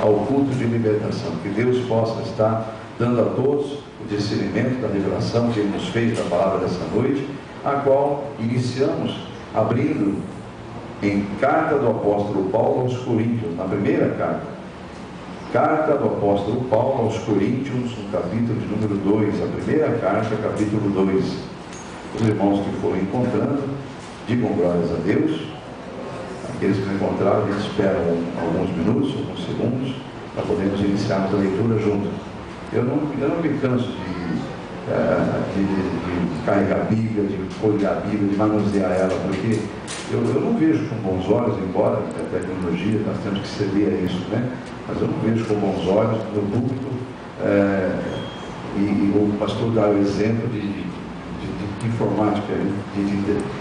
ao culto de libertação. Que Deus possa estar dando a todos o discernimento da revelação que Ele nos fez da palavra dessa noite, a qual iniciamos abrindo em carta do apóstolo Paulo aos Coríntios, na primeira carta do apóstolo Paulo aos Coríntios, no capítulo de número 2, a primeira carta, capítulo 2. Os irmãos que foram encontrando, digam glórias a Deus. Aqueles que não encontraram, eles esperam alguns minutos, alguns segundos, para podermos iniciarmos a leitura juntos. Eu não me canso de carregar a Bíblia, de folhear a Bíblia, de manusear ela, porque eu não vejo com bons olhos, embora a tecnologia, nós temos que ceder a isso, né? Mas eu não vejo com bons olhos no púlpito, e o pastor dá o exemplo de informática,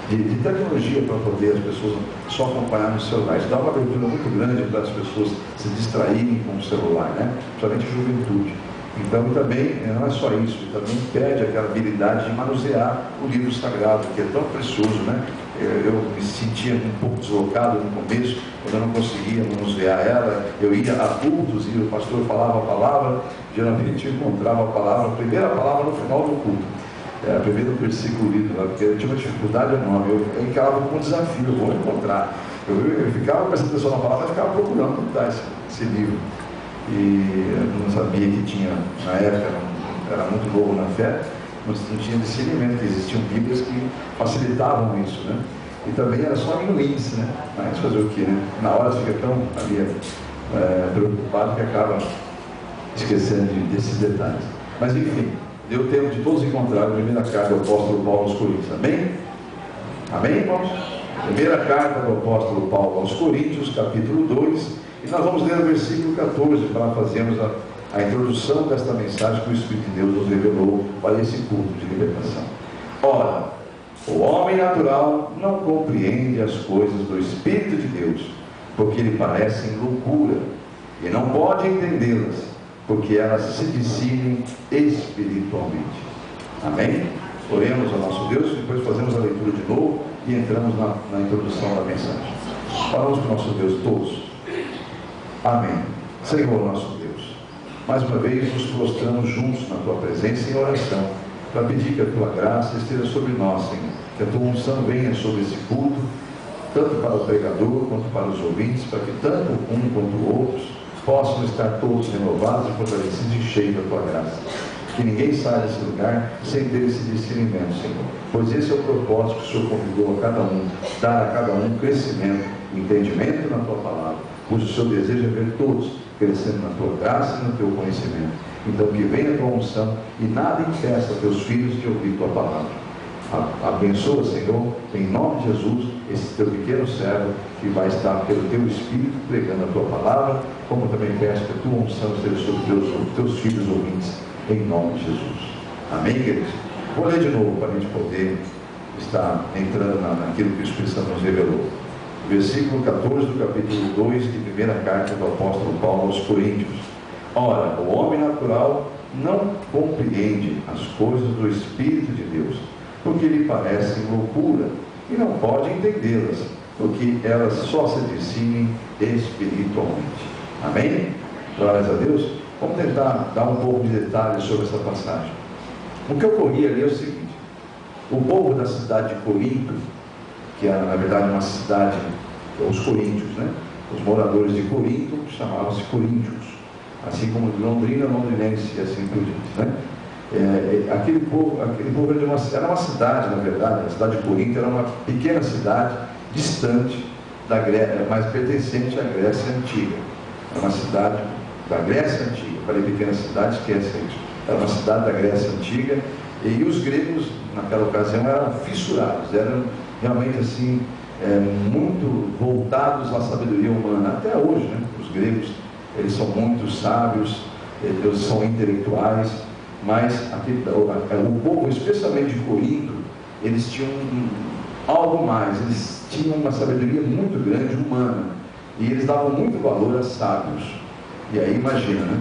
de tecnologia, para poder as pessoas só acompanhar no celular. Isso dá uma abertura muito grande para as pessoas se distraírem com o celular, né? Principalmente a juventude. Então, também, não é só isso, ele também pede aquela habilidade de manusear o livro sagrado, que é tão precioso, né? Eu me sentia um pouco deslocado no começo, quando eu não conseguia manusear ela. Eu ia a cultos e o pastor falava a palavra, geralmente eu encontrava a palavra, a primeira palavra no final do culto, o primeiro versículo lido, porque eu tinha uma dificuldade enorme, eu encarava como um desafio, eu vou encontrar. Eu ficava prestando atenção na palavra e ficava procurando onde está esse livro. E eu não sabia que tinha, na época, era muito novo na fé, não tinha discernimento, que existiam Bíblias que facilitavam isso, né? E também era só no índice, né? Mas fazer o quê, né? Na hora você fica tão preocupado que acaba esquecendo desses detalhes. Mas enfim, deu tempo de todos encontrarem a primeira carta do apóstolo Paulo aos Coríntios. Amém? Amém, irmãos? Primeira carta do apóstolo Paulo aos Coríntios, capítulo 2. E nós vamos ler o versículo 14 para fazermos a introdução desta mensagem que o Espírito de Deus nos revelou para esse culto de libertação. Ora, o homem natural não compreende as coisas do Espírito de Deus, porque lhe parecem loucura, e não pode entendê-las, porque elas se discernem espiritualmente. Amém? Oremos ao nosso Deus, depois fazemos a leitura de novo e entramos na introdução da mensagem. Falamos com o nosso Deus todos. Amém. Senhor nosso Deus, mais uma vez nos prostramos juntos na Tua presença em oração, para pedir que a Tua graça esteja sobre nós, Senhor, que a Tua unção venha sobre esse culto, tanto para o pregador quanto para os ouvintes, para que tanto um quanto outros possam estar todos renovados e fortalecidos e cheios da Tua graça. Que ninguém saia desse lugar sem ter esse discernimento, Senhor, pois esse é o propósito que o Senhor convidou a cada um, dar a cada um crescimento, entendimento na Tua palavra, pois o Senhor deseja ver todos crescendo na Tua graça e no Teu conhecimento. Então que venha a Tua unção e nada impeça Teus filhos de ouvir Tua palavra. Abençoa, Senhor, em nome de Jesus, esse Teu pequeno servo que vai estar pelo Teu Espírito pregando a Tua palavra, como também peço que a Tua unção esteja sobre os Teus filhos ouvintes, em nome de Jesus. Amém, queridos? Vou ler de novo para a gente poder estar entrando naquilo que o Espírito Santo nos revelou. Versículo 14 do capítulo 2 de primeira carta do apóstolo Paulo aos Coríntios. Ora, o homem natural não compreende as coisas do Espírito de Deus, porque lhe parecem loucura, e não pode entendê-las, porque elas só se discernem espiritualmente. Amém? Glórias a Deus. Vamos tentar dar um pouco de detalhes sobre essa passagem. O que ocorria ali é o seguinte: o povo da cidade de Corinto, que era na verdade uma cidade, os coríntios, né? Os moradores de Corinto chamavam-se coríntios, assim como de Londrina, londrinense e assim por diante, né? Aquele povo era uma cidade, na verdade, a cidade de Corinto era uma pequena cidade distante da Grécia, mas pertencente à Grécia Antiga. Era uma cidade da Grécia Antiga. Falei pequena cidade, esquece isso. Era uma cidade da Grécia Antiga, e os gregos naquela ocasião eram fissurados, eram realmente assim, muito voltados à sabedoria humana. Até hoje, né? Os gregos, eles são muito sábios, eles são intelectuais, mas o povo, especialmente de Corinto, eles tinham algo mais, eles tinham uma sabedoria muito grande humana, e eles davam muito valor a sábios. E aí imagina, né?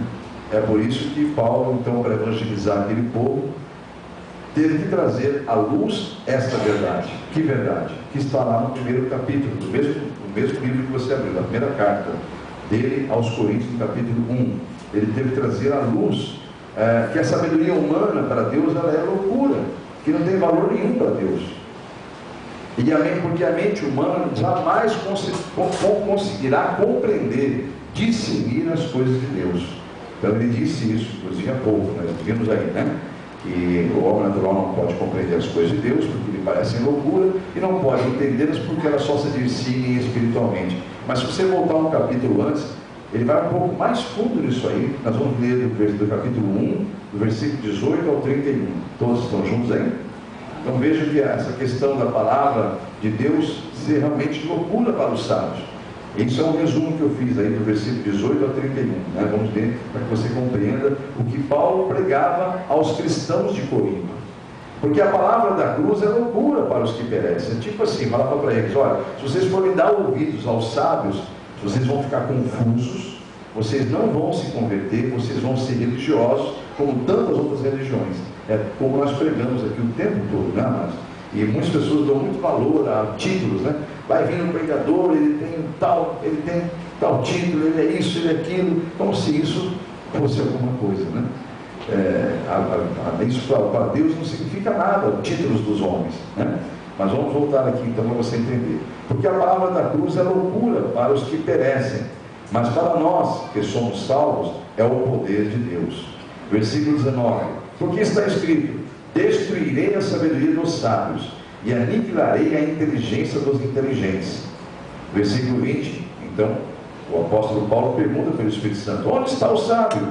É por isso que Paulo, então, para evangelizar aquele povo, teve que trazer à luz esta verdade. Que verdade? Que está lá no primeiro capítulo, do mesmo livro que você abriu, da primeira carta dele aos Coríntios, no capítulo 1. Ele teve que trazer à luz que a sabedoria humana para Deus ela é loucura, que não tem valor nenhum para Deus. Porque a mente humana jamais conseguirá compreender, discernir as coisas de Deus. Então ele disse isso, inclusive há pouco, nós vimos aí, né? Que o homem natural não pode compreender as coisas de Deus, porque lhe parecem loucura, e não pode entendê-las porque elas só se discernem espiritualmente. Mas se você voltar um capítulo antes, ele vai um pouco mais fundo nisso aí. Nós vamos ler do capítulo 1, do versículo 18 ao 31. Todos estão juntos aí? Então vejam que essa questão da palavra de Deus ser realmente loucura para os sábios. Isso é um resumo que eu fiz aí do versículo 18 a 31, né? Vamos ver para que você compreenda o que Paulo pregava aos cristãos de Corinto. Porque a palavra da cruz é loucura para os que perecem. É tipo assim, falava para eles: olha, se vocês forem dar ouvidos aos sábios, vocês vão ficar confusos, vocês não vão se converter, vocês vão ser religiosos como tantas outras religiões. É como nós pregamos aqui o tempo todo, né, amados? E muitas pessoas dão muito valor a títulos, né? Vai vir um pregador, ele tem tal título, ele é isso, ele é aquilo, como se isso fosse alguma coisa, né? Isso para Deus não significa nada, títulos dos homens, né? Mas vamos voltar aqui então para você entender. Porque a palavra da cruz é loucura para os que perecem, mas para nós que somos salvos é o poder de Deus. Versículo 19: porque está escrito: destruirei a sabedoria dos sábios e aniquilarei a inteligência dos inteligentes. Versículo 20, então, o apóstolo Paulo pergunta pelo Espírito Santo: onde está o sábio?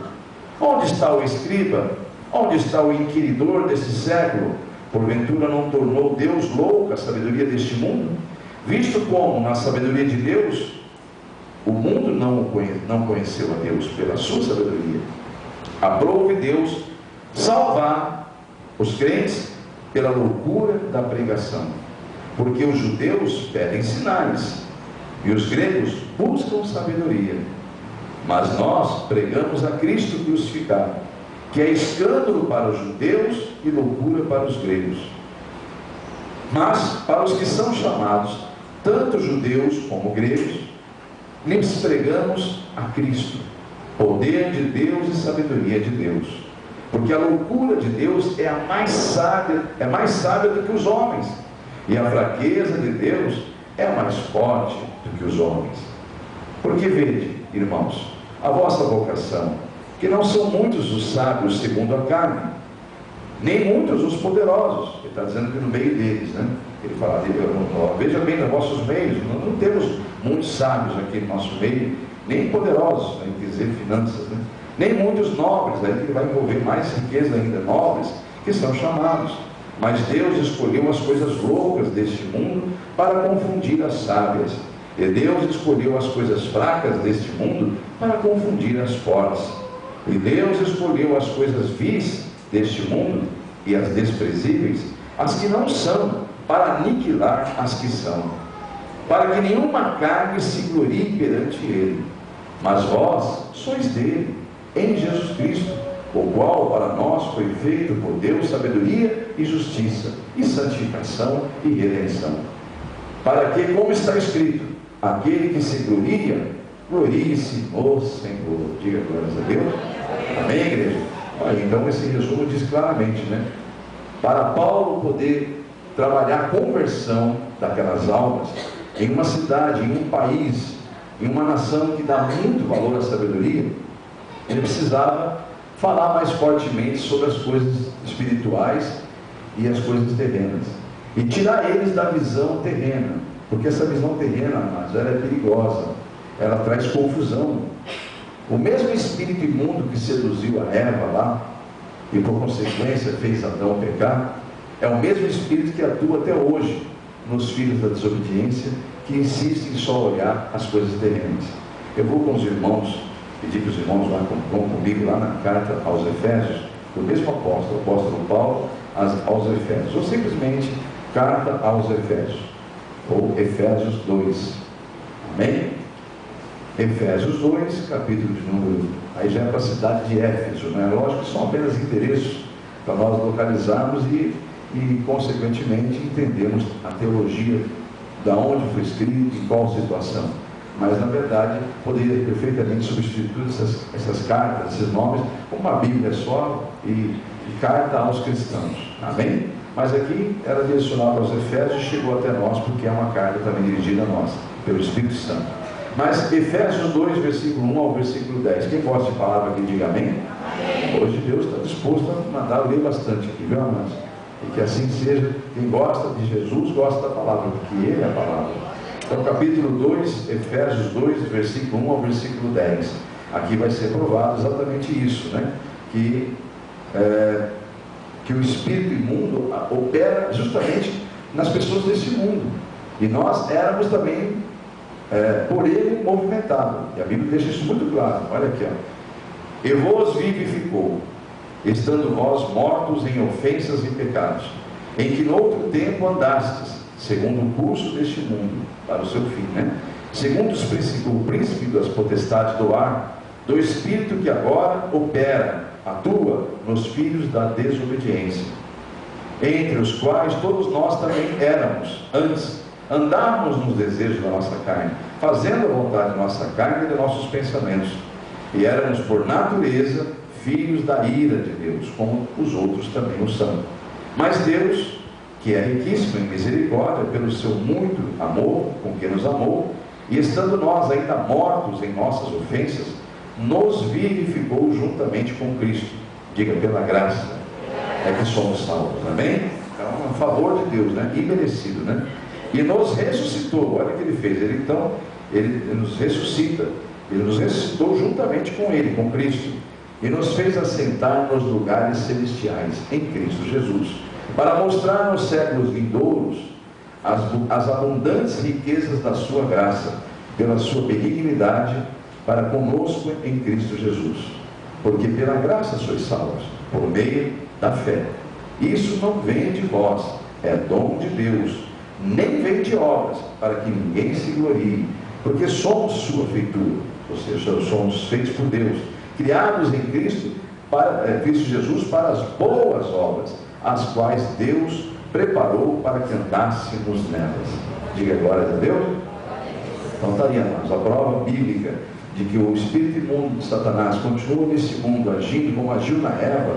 Onde está o escriba? Onde está o inquiridor deste século? Porventura não tornou Deus louca a sabedoria deste mundo? Visto como, na sabedoria de Deus, o mundo não conheceu a Deus pela sua sabedoria. Aprove Deus salvar os crentes pela loucura da pregação, porque os judeus pedem sinais e os gregos buscam sabedoria, mas nós pregamos a Cristo crucificado, que é escândalo para os judeus e loucura para os gregos. Mas para os que são chamados, tanto judeus como gregos, lhes pregamos a Cristo, poder de Deus e sabedoria de Deus. Porque a loucura de Deus é a mais sábia do que os homens, e a fraqueza de Deus é mais forte do que os homens. Porque vede, irmãos, a vossa vocação, que não são muitos os sábios segundo a carne, nem muitos os poderosos. Ele está dizendo que no meio deles, né? Ele fala: veja bem nos vossos meios, nós não temos muitos sábios aqui no nosso meio, nem poderosos, né? Quer dizer, finanças, né? Nem muitos nobres, aí que ele vai envolver mais riqueza ainda, nobres, que são chamados. Mas Deus escolheu as coisas loucas deste mundo para confundir as sábias, e Deus escolheu as coisas fracas deste mundo para confundir as fortes, e Deus escolheu as coisas vis deste mundo e as desprezíveis, as que não são, para aniquilar as que são, para que nenhuma carne se glorie perante ele. Mas vós sois dele, em Jesus Cristo, o qual para nós foi feito por Deus sabedoria e justiça, e santificação e redenção, para que, como está escrito, aquele que se gloria, glorie-se no Senhor. Diga glórias a Deus. Amém, igreja? Olha, então esse resumo diz claramente, né? Para Paulo poder trabalhar a conversão daquelas almas em uma cidade, em um país, em uma nação que dá muito valor à sabedoria, ele precisava falar mais fortemente sobre as coisas espirituais e as coisas terrenas, e tirar eles da visão terrena, porque essa visão terrena, mas ela é perigosa, ela traz confusão. O mesmo espírito imundo que seduziu a Eva lá, e por consequência fez Adão pecar, é o mesmo espírito que atua até hoje nos filhos da desobediência, que insistem em só olhar as coisas terrenas. Eu vou com os irmãos, pedir que os irmãos vão comigo lá na carta aos Efésios, do mesmo apóstolo, o apóstolo Paulo, aos Efésios, ou simplesmente carta aos Efésios, ou Efésios 2, amém? Efésios 2, capítulo de número, aí já é para a cidade de Éfeso, né? Lógico que são apenas endereços para nós localizarmos e consequentemente entendermos a teologia, da onde foi escrito, em qual situação. mas na verdade poderia perfeitamente substituir todas essas cartas, esses nomes, com uma Bíblia só e carta aos cristãos, amém? Mas aqui era direcionado aos Efésios e chegou até nós, porque é uma carta também dirigida a nós, pelo Espírito Santo. Mas Efésios 2, versículo 1 ao versículo 10, quem gosta de palavra aqui, diga amém? Hoje Deus está disposto a mandar ler bastante aqui, viu, amados? E que assim seja. Quem gosta de Jesus, gosta da palavra, porque Ele é a palavra. Então, capítulo 2, Efésios 2, versículo 1 ao versículo 10. Aqui vai ser provado exatamente isso, né? Que o espírito imundo opera justamente nas pessoas desse mundo. E nós éramos também, por ele, movimentados. E a Bíblia deixa isso muito claro. Olha aqui, ó. E vos vivificou, estando vós mortos em ofensas e pecados, em que no outro tempo andastes, segundo o curso deste mundo, para o seu fim, né? Segundo o príncipe das potestades do ar, do espírito que agora atua nos filhos da desobediência, entre os quais todos nós também éramos antes, andávamos nos desejos da nossa carne, fazendo a vontade da nossa carne e de nossos pensamentos, e éramos por natureza filhos da ira de Deus, como os outros também o são. Mas Deus, que é riquíssimo em misericórdia, pelo seu muito amor com que nos amou, e estando nós ainda mortos em nossas ofensas, nos vivificou juntamente com Cristo. Diga, pela graça é que somos salvos, amém? É um favor de Deus, né? Imerecido, né? E nos ressuscitou. Olha o que ele fez. Ele nos ressuscita. Ele nos ressuscitou juntamente com Ele, com Cristo, e nos fez assentar nos lugares celestiais em Cristo Jesus, para mostrar nos séculos vindouros as abundantes riquezas da sua graça, pela sua benignidade para conosco em Cristo Jesus. Porque pela graça sois salvos, por meio da fé. Isso não vem de vós, é dom de Deus, nem vem de obras, para que ninguém se glorie, porque somos sua feitura, ou seja, somos feitos por Deus, criados em Cristo Jesus para as boas obras, as quais Deus preparou para que andássemos nelas. Diga glória a Deus. Então está aí, amados, a prova bíblica de que o espírito imundo de Satanás continua nesse mundo agindo como agiu na Eva,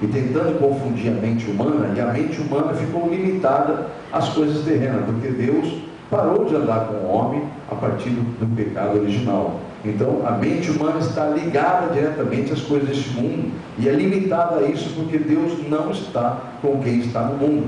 e tentando confundir a mente humana, e a mente humana ficou limitada às coisas terrenas, porque Deus parou de andar com o homem a partir do pecado original. Então a mente humana está ligada diretamente às coisas deste mundo, e é limitada a isso porque Deus não está com quem está no mundo.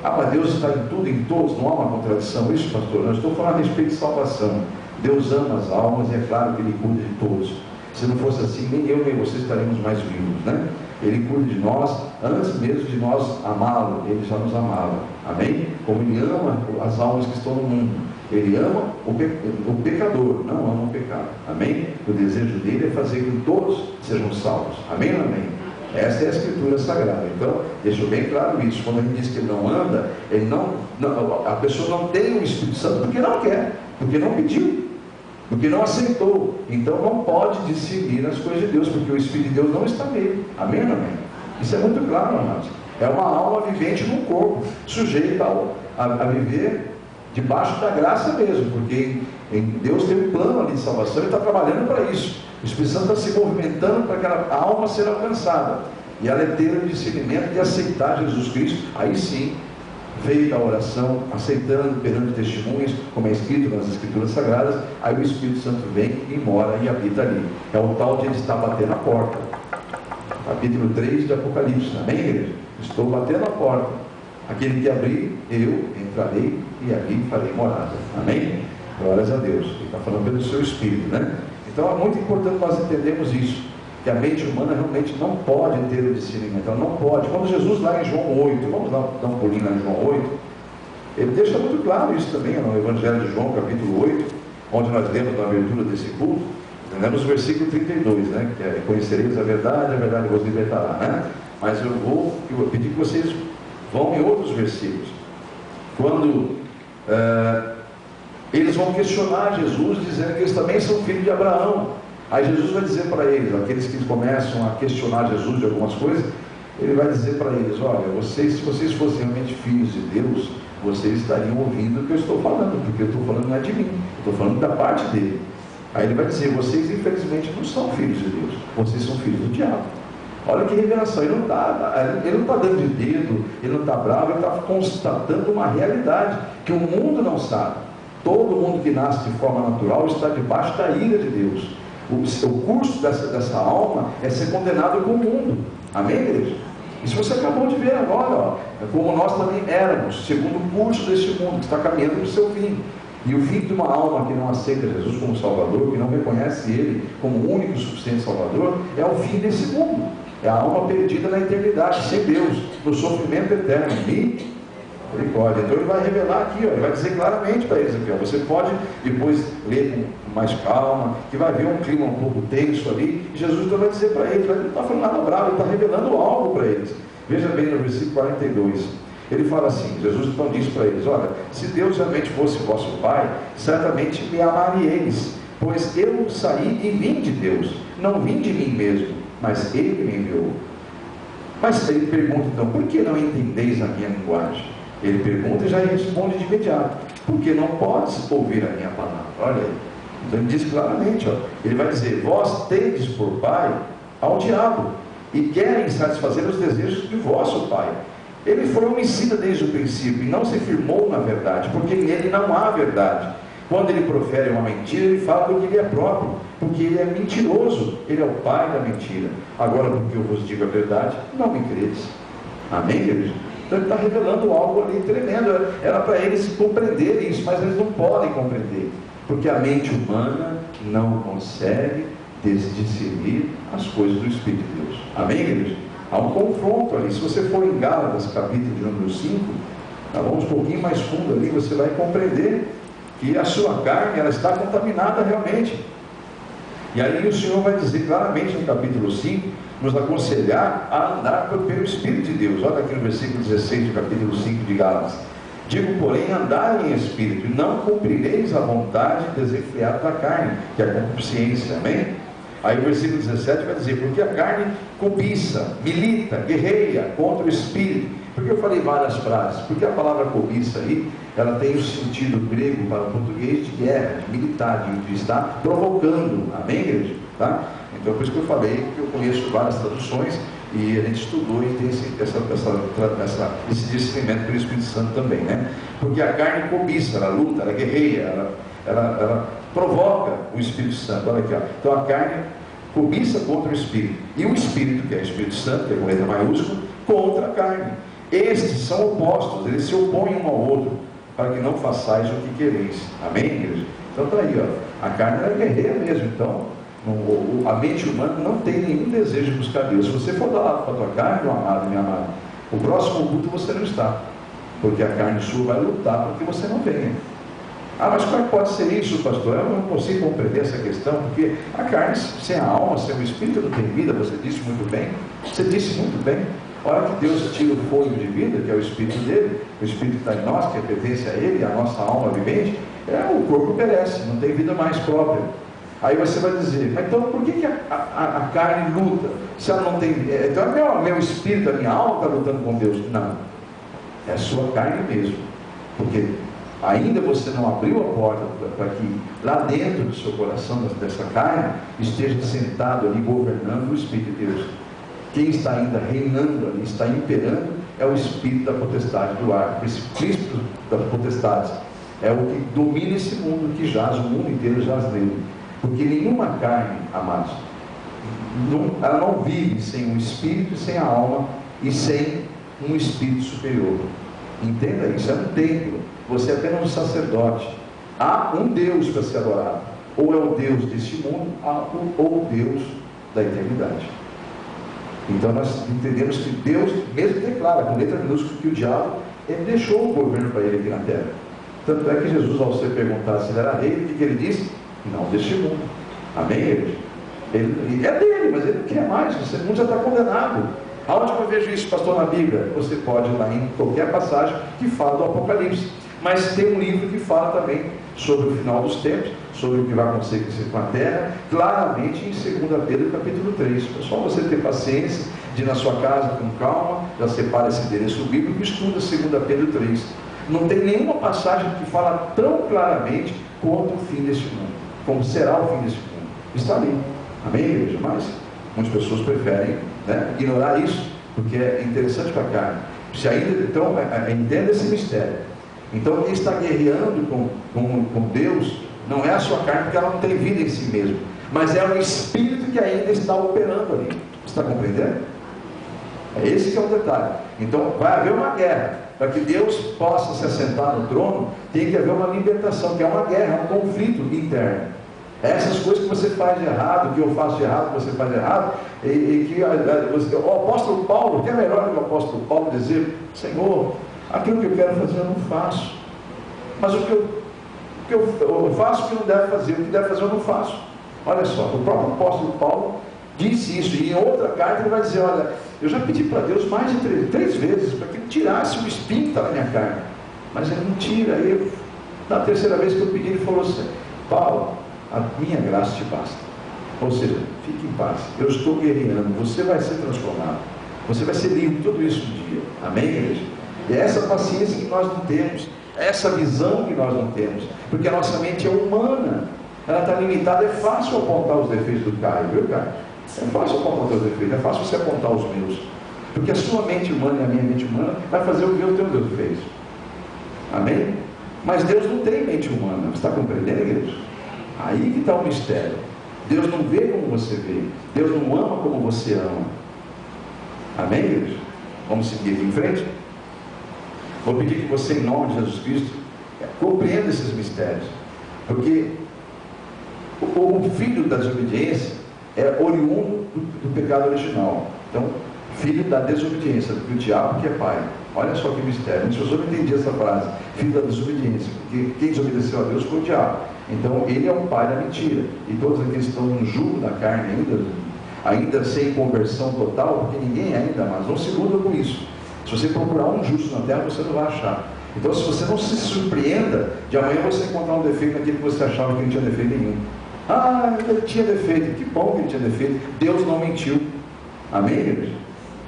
Mas Deus está em tudo, em todos, não há uma contradição isso, pastor? Não estou falando a respeito de salvação. Deus ama as almas e é claro que Ele cuida de todos. Se não fosse assim, nem eu nem você estaremos mais vivos, né? Ele cuida de nós antes mesmo de nós amá-lo. Ele já nos amava, amém? Como Ele ama as almas que estão no mundo, Ele ama o pecador, não ama o pecado, amém? O desejo dele é fazer com que todos sejam salvos, amém ou amém? Essa é a Escritura Sagrada. Então, deixa bem claro isso. Quando a gente diz que ele não anda, a pessoa não tem o Espírito Santo porque não quer, porque não pediu, porque não aceitou. Então não pode discernir as coisas de Deus, porque o Espírito de Deus não está nele, amém ou amém? Isso é muito claro, amados. É uma alma vivente num corpo, sujeita a viver debaixo da graça mesmo, porque Deus tem um plano ali de salvação e está trabalhando para isso. O Espírito Santo está se movimentando para aquela alma ser alcançada, e ela é ter o discernimento de aceitar Jesus Cristo. Aí sim, veio da oração, aceitando, perante testemunhas, como é escrito nas Escrituras Sagradas. Aí o Espírito Santo vem e mora e habita ali. É o tal de ele estar batendo a porta. Capítulo 3 de Apocalipse, amém, igreja? Estou batendo a porta. Aquele que abrir, eu entrarei e ali farei morada, amém? Glórias a Deus. Ele está falando pelo seu Espírito, né? Então é muito importante nós entendermos isso, que a mente humana realmente não pode ter o discernimento, ela não pode. Quando Jesus lá em João 8, vamos lá dar um pulinho lá em João 8, ele deixa muito claro isso também no Evangelho de João, capítulo 8, onde nós lemos na abertura desse culto, lemos o versículo 32, né, que é: conhecereis a verdade vos libertará, né? Mas eu vou pedir que vocês vão em outros versículos, quando eles vão questionar Jesus, dizendo que eles também são filhos de Abraão. Aí Jesus vai dizer para eles, aqueles que começam a questionar Jesus de algumas coisas, ele vai dizer para eles: olha, se vocês fossem realmente filhos de Deus, vocês estariam ouvindo o que eu estou falando, porque eu estou falando não é de mim, eu estou falando da parte dele. Aí ele vai dizer, vocês infelizmente não são filhos de Deus, vocês são filhos do diabo. Olha que revelação, ele não está dando de dedo, ele não está bravo, ele está constatando uma realidade que o mundo não sabe. Todo mundo que nasce de forma natural está debaixo da ira de Deus. O curso dessa alma é ser condenado com o mundo. Amém, igreja? Isso você acabou de ver agora, ó, como nós também éramos, segundo o curso deste mundo, que está caminhando para o seu fim. E o fim de uma alma que não aceita Jesus como Salvador, que não reconhece Ele como o único e suficiente Salvador, é o fim desse mundo. É a alma perdida na eternidade, sem Deus, no sofrimento eterno. Misericórdia. Então ele vai revelar aqui, ó, ele vai dizer claramente para eles aqui, ó, você pode depois ler com mais calma, que vai ver um clima um pouco tenso ali, e Jesus então vai dizer para eles, ele não está falando nada bravo, ele está revelando algo para eles. Veja bem no versículo 42, ele fala assim, Jesus então diz para eles, olha, se Deus realmente fosse vosso Pai, certamente me amaríeis, pois eu saí e vim de Deus, não vim de mim mesmo, mas Ele me enviou. Mas ele pergunta então, por que não entendeis a minha linguagem? Ele pergunta e já responde de imediato, porque não podes ouvir a minha palavra. Olha aí, então ele diz claramente, ó, ele vai dizer, vós tendes por pai ao diabo, e querem satisfazer os desejos de vosso pai. Ele foi homicida desde o princípio, e não se firmou na verdade, porque nele não há verdade. Quando ele profere uma mentira, ele fala porque ele é próprio, porque ele é mentiroso, ele é o pai da mentira. Agora, porque eu vos digo a verdade, não me credes. Amém, queridos? Então ele está revelando algo ali tremendo. Era para eles compreenderem isso, mas eles não podem compreender, porque a mente humana não consegue discernir as coisas do Espírito de Deus. Amém, queridos? Há um confronto ali. Se você for em Gálatas, capítulo de número 5, vamos um pouquinho mais fundo ali, você vai compreender que a sua carne, ela está contaminada realmente. E aí o Senhor vai dizer claramente no capítulo 5, nos aconselhar a andar pelo Espírito de Deus. Olha aqui no versículo 16 do capítulo 5 de Gálatas. Digo, porém, andai em Espírito, e não cumprireis a vontade desenfreada da carne, que é a concupiscência. Amém? Aí o versículo 17 vai dizer, porque a carne cobiça, milita, guerreia contra o Espírito. Porque eu falei várias frases, porque a palavra cobiça aí, ela tem o sentido grego para o português de guerra, de militar, de estar provocando. Amém, igreja? Tá? Então por isso que eu falei que eu conheço várias traduções e a gente estudou e tem esse discernimento pelo Espírito Santo também, né? Porque a carne cobiça, ela luta, ela guerreia, ela provoca o Espírito Santo. Olha aqui, ó. Então a carne cobiça contra o Espírito, e o Espírito, que é o Espírito Santo, que é com letra maiúscula, contra a carne. Estes são opostos, eles se opõem um ao outro, para que não façais o que quereis. Amém, igreja? Então está aí, ó. A carne é guerreira mesmo. Então a mente humana não tem nenhum desejo de buscar Deus. Se você for dar lado para a tua carne, meu amado, minha amada, o próximo culto você não está, porque a carne sua vai lutar para que você não venha. Ah, mas como pode ser isso, pastor? Eu não consigo compreender essa questão, porque a carne sem a alma, sem o Espírito não tem vida. Você disse muito bem, você disse muito bem. A hora que Deus tira o fôlego de vida, que é o Espírito dele, o Espírito está em nós, que pertence a ele, a nossa alma vivente, o corpo perece, não tem vida mais própria. Aí você vai dizer, mas então por que a carne luta? Se ela não tem. Então é meu espírito, a minha alma está lutando com Deus. Não, é a sua carne mesmo, porque ainda você não abriu a porta para que lá dentro do seu coração, dessa carne, esteja sentado ali governando o Espírito de Deus. Quem está ainda reinando ali, está imperando, é o espírito da potestade do ar. Esse príncipe das potestades é o que domina esse mundo, que jaz, o mundo inteiro jaz nele. Porque nenhuma carne, amados, ela não vive sem um espírito, sem a alma e sem um espírito superior. Entenda isso, é um templo. Você é apenas um sacerdote. Há um Deus para ser adorado. Ou é o Deus deste mundo, ou o Deus da eternidade. Então nós entendemos que Deus mesmo declara com letra minúscula que o diabo, ele deixou o governo para ele aqui na terra. Tanto é que Jesus, ao ser perguntado se ele era rei, o que ele disse? Não deste mundo. Amém, igreja? Ele é dele, mas ele não quer mais. Esse mundo já está condenado. Aonde eu vejo isso, pastor, na Bíblia? Você pode ir lá em qualquer passagem que fala do Apocalipse. Mas tem um livro que fala também sobre o final dos tempos, sobre o que vai acontecer com a terra, claramente em 2 Pedro capítulo 3. É só você ter paciência de ir na sua casa com calma, já separa esse endereço bíblico e estuda 2 Pedro 3. Não tem nenhuma passagem que fala tão claramente quanto o fim deste mundo, como será o fim deste mundo. Está ali. Amém, igreja? Mas muitas pessoas preferem, né, ignorar isso, porque é interessante para a carne. Se ainda, então, entenda esse mistério. Então, quem está guerreando com Deus, não é a sua carne, porque ela não tem vida em si mesmo, mas é o Espírito que ainda está operando ali. Você está compreendendo? É esse que é o detalhe. Então, vai haver uma guerra. Para que Deus possa se assentar no trono, tem que haver uma libertação, que é uma guerra, um conflito interno. Essas coisas que você faz de errado, que eu faço de errado, que você faz de errado, e que o apóstolo Paulo, que é melhor que o apóstolo Paulo dizer: Senhor, aquilo que eu quero fazer eu não faço, mas o que eu faço o que não deve fazer, o que deve fazer eu não faço. Olha só, o próprio apóstolo Paulo disse isso, e em outra carta ele vai dizer: olha, eu já pedi para Deus mais de três vezes para que ele tirasse o espinho que está na minha carne, mas ele não tira. Aí, na terceira vez que eu pedi, ele falou assim: Paulo, a minha graça te basta. Ou seja, fique em paz, eu estou guerreando, você vai ser transformado, você vai ser livre, tudo isso um dia. Amém, igreja? E é essa paciência que nós não temos, é essa visão que nós não temos, porque a nossa mente é humana, ela está limitada. É fácil apontar os defeitos do Caio, viu, Caio? É fácil apontar os teus defeitos, é fácil você apontar os meus, porque a sua mente humana e a minha mente humana vai fazer o que o teu Deus fez. Amém? Mas Deus não tem mente humana, você está compreendendo, igreja? Aí que está o mistério. Deus não vê como você vê, Deus não ama como você ama. Amém, igreja? Vamos seguir aqui em frente? Vou pedir que você, em nome de Jesus Cristo, compreenda esses mistérios, porque o filho da desobediência é oriundo do pecado original. Então, filho da desobediência, do diabo que é pai. Olha só que mistério. As pessoas não entendiam essa frase, filho da desobediência, porque quem desobedeceu a Deus foi o diabo. Então, ele é o pai da mentira. E todos aqueles que estão no jugo da carne ainda sem conversão total, porque ninguém ainda, mas não se iluda com isso. Se você procurar um justo na terra, você não vai achar. Então, se você não se surpreenda de amanhã você encontrar um defeito naquele que você achava que não tinha defeito nenhum. Ah, ele tinha defeito. Que bom que ele tinha defeito. Deus não mentiu. Amém, igreja?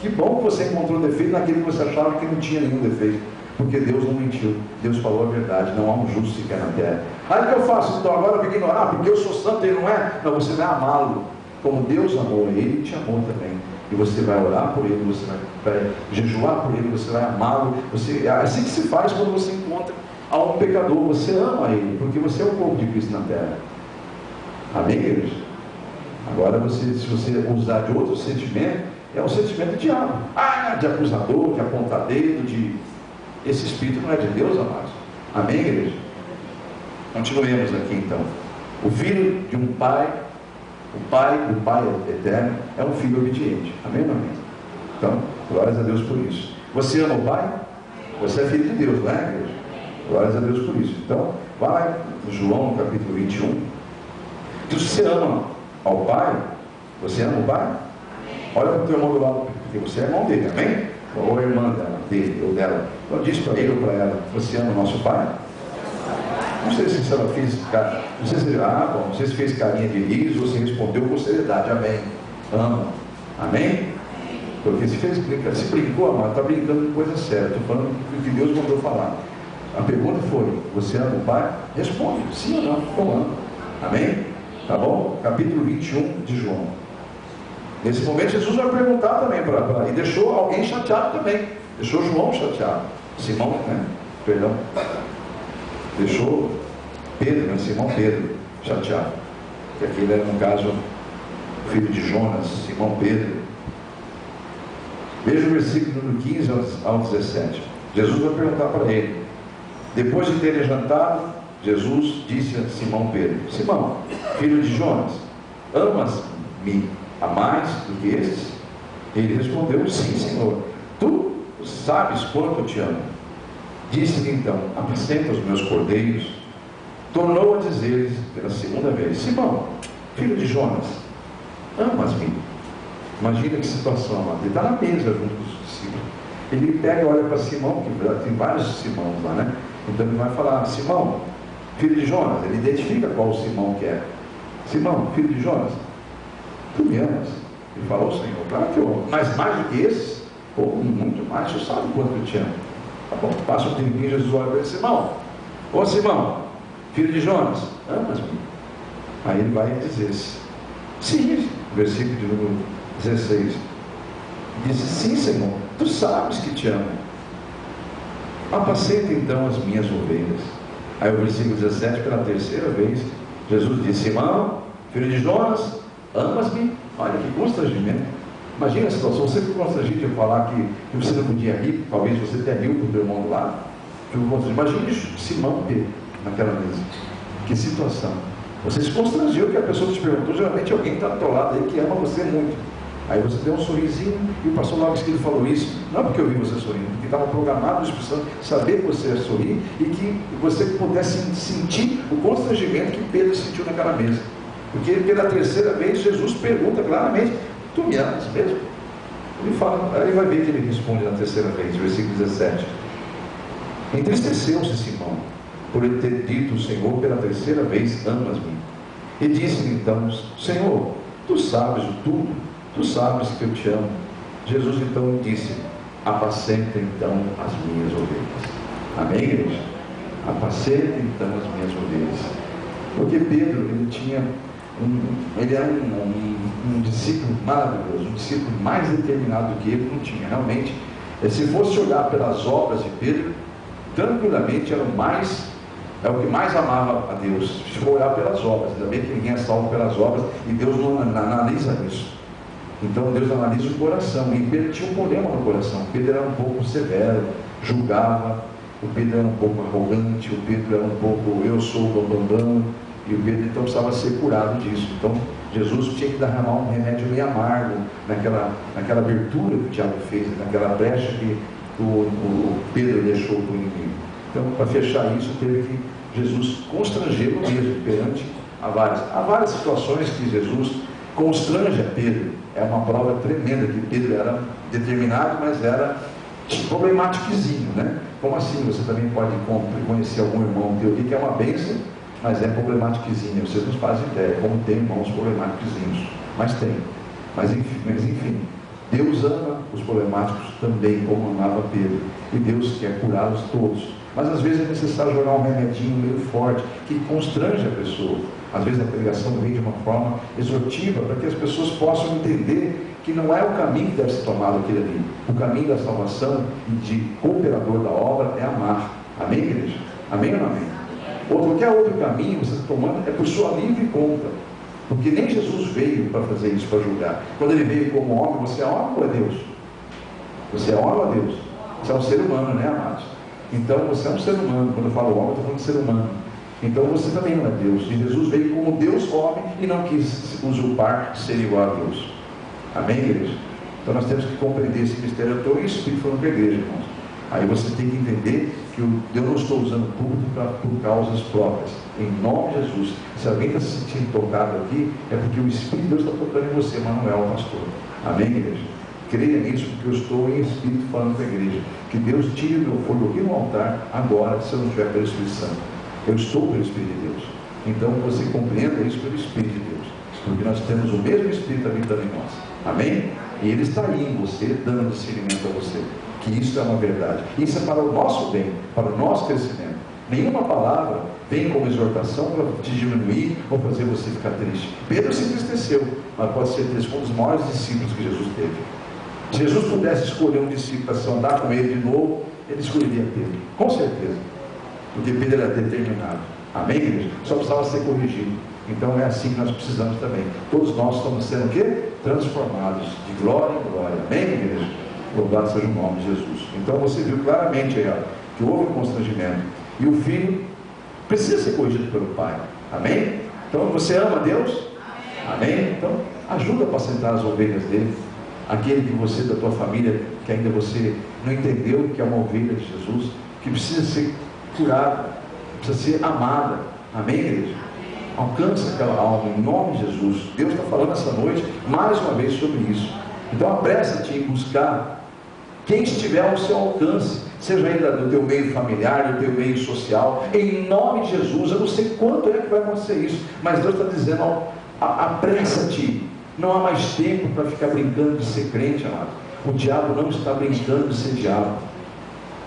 Que bom que você encontrou defeito naquele que você achava que não tinha nenhum defeito, porque Deus não mentiu. Deus falou a verdade. Não há um justo sequer na terra. Aí o que eu faço? Então agora eu fico ignorar, porque eu sou santo e ele não é? Não, você vai amá-lo como Deus amou ele, te amou também. E você vai orar por ele, você vai jejuar por ele, você vai amá-lo. É assim que se faz quando você encontra a um pecador. Você ama ele, porque você é o corpo de Cristo na terra. Amém, igreja? Agora, se você usar de outro sentimento, é um sentimento de diabo. De acusador, de apontadeiro, esse espírito não é de Deus, amados. Amém, igreja? Continuemos aqui então. O filho de um pai, o pai eterno, é um filho obediente. Amém, amém? Então, glórias a Deus por isso. Você ama o pai? Você é filho de Deus, não é, igreja? Glórias a Deus por isso. Então, vai em João, capítulo 21. Diz: você ama ao pai? Você ama o pai? Olha para o teu irmão do lado, porque você é irmão dele, amém? Ou irmã dele ou dela. Então diz para ele ou para ela: você ama o nosso pai? Não sei se ela fez, não sei se fez carinha de riso ou se respondeu com seriedade. Amém. Amo. Amém? Porque se brincou, amado, está brincando com coisa séria. Estou falando o que Deus mandou falar. A pergunta foi: você ama o pai? Responde, sim ou não, eu amo. Amém? Tá bom? Capítulo 21 de João. Nesse momento Jesus vai perguntar também e deixou alguém chateado também. Deixou João chateado. Simão, né? Perdão. Deixou Pedro, né? Simão Pedro, chateado. Que aquele era, no caso, o filho de Jonas, Simão Pedro. Veja o versículo número 15 ao 17. Jesus vai perguntar para ele. Depois de terem jantado, Jesus disse a Simão Pedro: Simão, filho de Jonas, amas-me a mais do que esses? Ele respondeu: sim, Senhor, tu sabes quanto eu te amo. Disse-lhe então: apacenta os meus cordeiros. Tornou a dizer-lhes pela segunda vez: Simão, filho de Jonas, amas-me? Imagina que situação, amado. Ele está na mesa junto com os discípulos. Ele pega e olha para Simão, que tem vários Simãos lá, né? Então ele vai falar: Simão, filho de Jonas. Ele identifica qual o Simão que é. Simão, filho de Jonas, tu me amas? Ele falou: Senhor, claro que eu amo. Mas mais do que esses, ou muito mais, tu sabe quanto eu te amo. Tá bom, passa um tempinho, Jesus olha para ele: Simão, ô Simão, filho de Jonas, amas-me? Aí ele vai dizer: sim, versículo de número 16. Diz: sim, Senhor, tu sabes que te amo. Apacenta então as minhas ovelhas. Aí o versículo 17, pela terceira vez, Jesus disse: Simão, filho de Jonas, amas-me? Olha que constrangimento. Imagina a situação, você ficou constrangido de falar que você não podia rir, talvez você até riu para o teu irmão do lado. Imagine Simão Pedro naquela mesa. Que situação. Você se constrangeu que a pessoa que te perguntou, geralmente alguém está do teu lado aí que ama você muito. Aí você deu um sorrisinho e o pastor logo escrito falou isso, não porque eu vi você sorrindo, porque estava programado, o Espírito Santo saber que você ia sorrir e que você pudesse sentir o constrangimento que Pedro sentiu naquela mesa. Porque pela terceira vez Jesus pergunta claramente: tu me amas mesmo? Ele fala, aí vai ver que ele responde na terceira vez, versículo 17. Entristeceu-se Simão por ele ter dito o Senhor pela terceira vez: amas-me? E disse-lhe então: Senhor, tu sabes o tudo, tu sabes que eu te amo. Jesus então disse: apacenta então as minhas ovelhas. Amém, igreja? Apacenta então as minhas ovelhas. Porque Pedro, ele era um discípulo maravilhoso, um discípulo mais determinado do que ele não tinha. Realmente, se fosse olhar pelas obras de Pedro, tranquilamente é o que mais amava a Deus. Se for olhar pelas obras, ainda bem que ninguém é salvo pelas obras, e Deus não analisa isso. Então Deus analisa o coração, e Pedro tinha um problema no coração. Pedro era um pouco severo, julgava, o Pedro era um pouco arrogante, o Pedro era um pouco: eu sou o bambambam, e o Pedro então precisava ser curado disso. Então Jesus tinha que derramar um remédio meio amargo naquela abertura que o diabo fez, naquela brecha que o Pedro deixou para o inimigo. Então, para fechar isso, teve que Jesus constrangê-lo mesmo perante há várias situações que Jesus constrange a Pedro. É uma prova tremenda que Pedro era determinado, mas era problemáticozinho, né? Como assim? Você também pode conhecer algum irmão teu que é uma bênção, mas é problemáticozinho. Vocês não fazem ideia como tem irmãos problemáticozinhos, mas tem. Mas enfim, Deus ama os problemáticos também, como amava Pedro, e Deus quer curá-los todos. Mas às vezes é necessário jogar um remedinho meio forte, que constrange a pessoa. Às vezes a pregação vem de uma forma exortiva, para que as pessoas possam entender que não é o caminho que deve ser tomado aquele ali. O caminho da salvação e de cooperador da obra é amar. Amém, igreja? Amém ou não amém? Qualquer outro caminho você está tomando é por sua livre conta. Porque nem Jesus veio para fazer isso, para julgar. Quando ele veio como homem, você é homem ou é Deus? Você é homem ou é Deus? Você é um ser humano, né, amados? Então você é um ser humano. Quando eu falo homem, eu estou falando de ser humano. Então você também não é Deus. E Jesus veio como Deus homem e não quis usurpar ser igual a Deus. Amém, igreja? Então nós temos que compreender esse mistério. Eu estou em espírito falando para a igreja, irmãos. Aí você tem que entender que eu não estou usando o púlpito por causas próprias. Em nome de Jesus. Se alguém está se sentindo tocado aqui, é porque o Espírito de Deus está tocando em você, mas não é o pastor. Amém, igreja? Creia nisso, porque eu estou em espírito falando para a igreja. Que Deus tire o meu fogo aqui no altar agora, se eu não estiver pelo Espírito Santo. Eu estou pelo Espírito de Deus. Então você compreenda isso pelo Espírito de Deus. Porque nós temos o mesmo Espírito habitando em nós. Amém? E Ele está aí em você, dando discernimento a você. Que isso é uma verdade. Isso é para o nosso bem, para o nosso crescimento. Nenhuma palavra vem como exortação para te diminuir ou fazer você ficar triste. Pedro se entristeceu, mas pode ser um dos maiores discípulos que Jesus teve. Se Jesus pudesse escolher um discípulo para andar com ele de novo, ele escolheria Pedro, com certeza. Porque Pedro era determinado. Amém, igreja? Só precisava ser corrigido. Então é assim que nós precisamos também. Todos nós estamos sendo o quê? Transformados de glória em glória. Amém, igreja? Louvado seja o nome de Jesus. Então você viu claramente aí, ó, que houve um constrangimento. E o filho precisa ser corrigido pelo pai. Amém? Então você ama Deus? Amém? Então ajuda a apacentar as ovelhas dele. Aquele que você, da tua família, que ainda você não entendeu que é uma ovelha de Jesus, que precisa ser curada, precisa ser amada. Amém, igreja? Alcança aquela alma em nome de Jesus. Deus está falando essa noite mais uma vez sobre isso. Então apressa-te em buscar quem estiver ao seu alcance, seja ainda do teu meio familiar, do teu meio social, em nome de Jesus. Eu não sei quanto é que vai acontecer isso, mas Deus está dizendo: apressa-te. Não há mais tempo para ficar brincando de ser crente, amado. O diabo não está brincando de ser diabo.